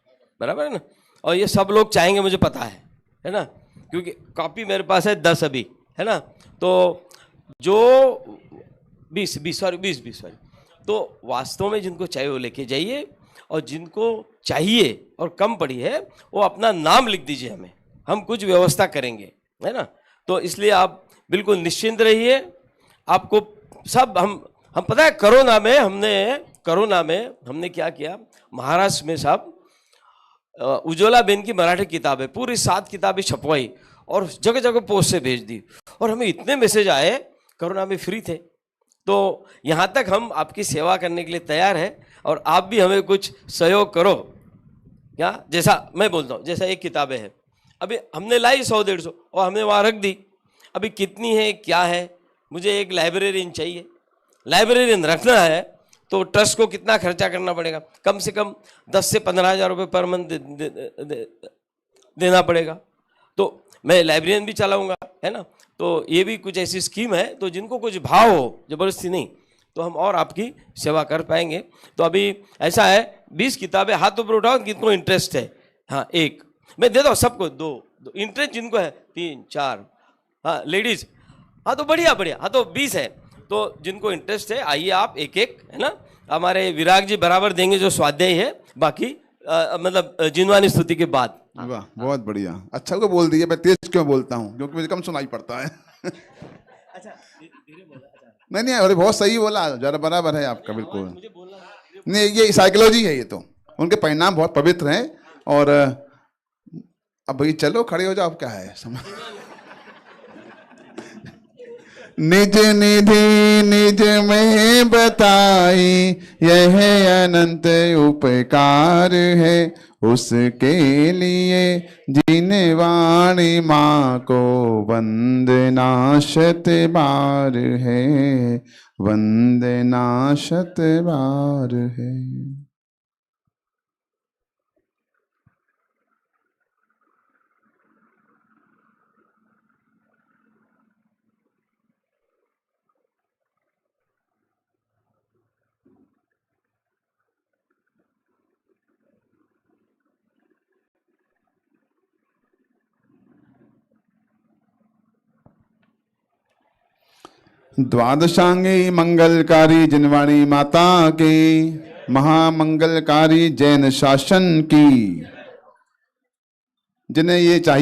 बराबर है ना। और ये सब लोग चाहेंगे, मुझे पता है ना, क्योंकि कॉपी मेरे पास है 10 अभी, है ना। तो जो 20 तो वास्तव में जिनको चाहिए वो लेके जाइए, और जिनको चाहिए और कम पड़ी है वो अपना नाम लिख दीजिए हमें, हम कुछ व्यवस्था करेंगे, है ना। तो इसलिए आप बिल्कुल निश्चिंत रहिए। आपको सब हम पता है, कोरोना में हमने क्या किया, महाराष्ट्र में साहब उज्ज्वला बेन की मराठी किताब है, पूरी 7 किताबें छपवाई और जगह जगह पोस्ट से भेज दी। और हमें इतने मैसेज आए, कोरोना में फ्री थे। तो यहाँ तक हम आपकी सेवा करने के लिए तैयार हैं, और आप भी हमें कुछ सहयोग करो। क्या, जैसा मैं बोलता हूँ, जैसा एक किताबें है, अभी हमने लाई 100-150 और हमने वहाँ रख दी। अभी कितनी है क्या है, मुझे एक लाइब्रेरियन चाहिए, लाइब्रेरियन रखना है तो ट्रस्ट को कितना खर्चा करना पड़ेगा, कम से कम 10 से 15 हज़ार रुपये पर मंथ देना पड़ेगा। तो मैं लाइब्रेरियन भी चलाऊंगा, है ना। तो ये भी कुछ ऐसी स्कीम है, तो जिनको कुछ भाव हो, जबरदस्ती नहीं, तो हम और आपकी सेवा कर पाएंगे। तो अभी ऐसा है, 20 किताबें हाथ ऊपर उठाओ किनको इंटरेस्ट है। हाँ, एक मैं दे दो सबको, 2 इंटरेस्ट जिनको है 3-4। हाँ, लेडीज, हाँ तो बढ़िया, हाँ तो 20 है। तो जिनको इंटरेस्ट है आइए आप एक, है ना। हमारे विराग जी बराबर देंगे जो स्वाध्याय है, बाकी मतलब जिनवानी स्तुति के बाद। वाह, बहुत बढ़िया। अच्छा को बोल दिया, मैं तेज क्यों बोलता हूँ, क्योंकि मुझे कम सुनाई पड़ता है। अच्छा, नहीं, अरे बहुत सही बोला, जरा बराबर है आपका, बिल्कुल नहीं, ये साइकोलॉजी है, ये तो उनके परिणाम बहुत पवित्र हैं। और अब भाई चलो खड़े हो जाओ, अब क्या है निज निधि निज में बताई, यह अनंत उपकार है, उसके लिए जिन वाणी माँ को वंदना शत बार है, वंदना शत बार है। द्वादशांगी मंगलकारी जिनवाणी माता की, महामंगलकारी जैन शासन की। जिन्हें ये चाहिए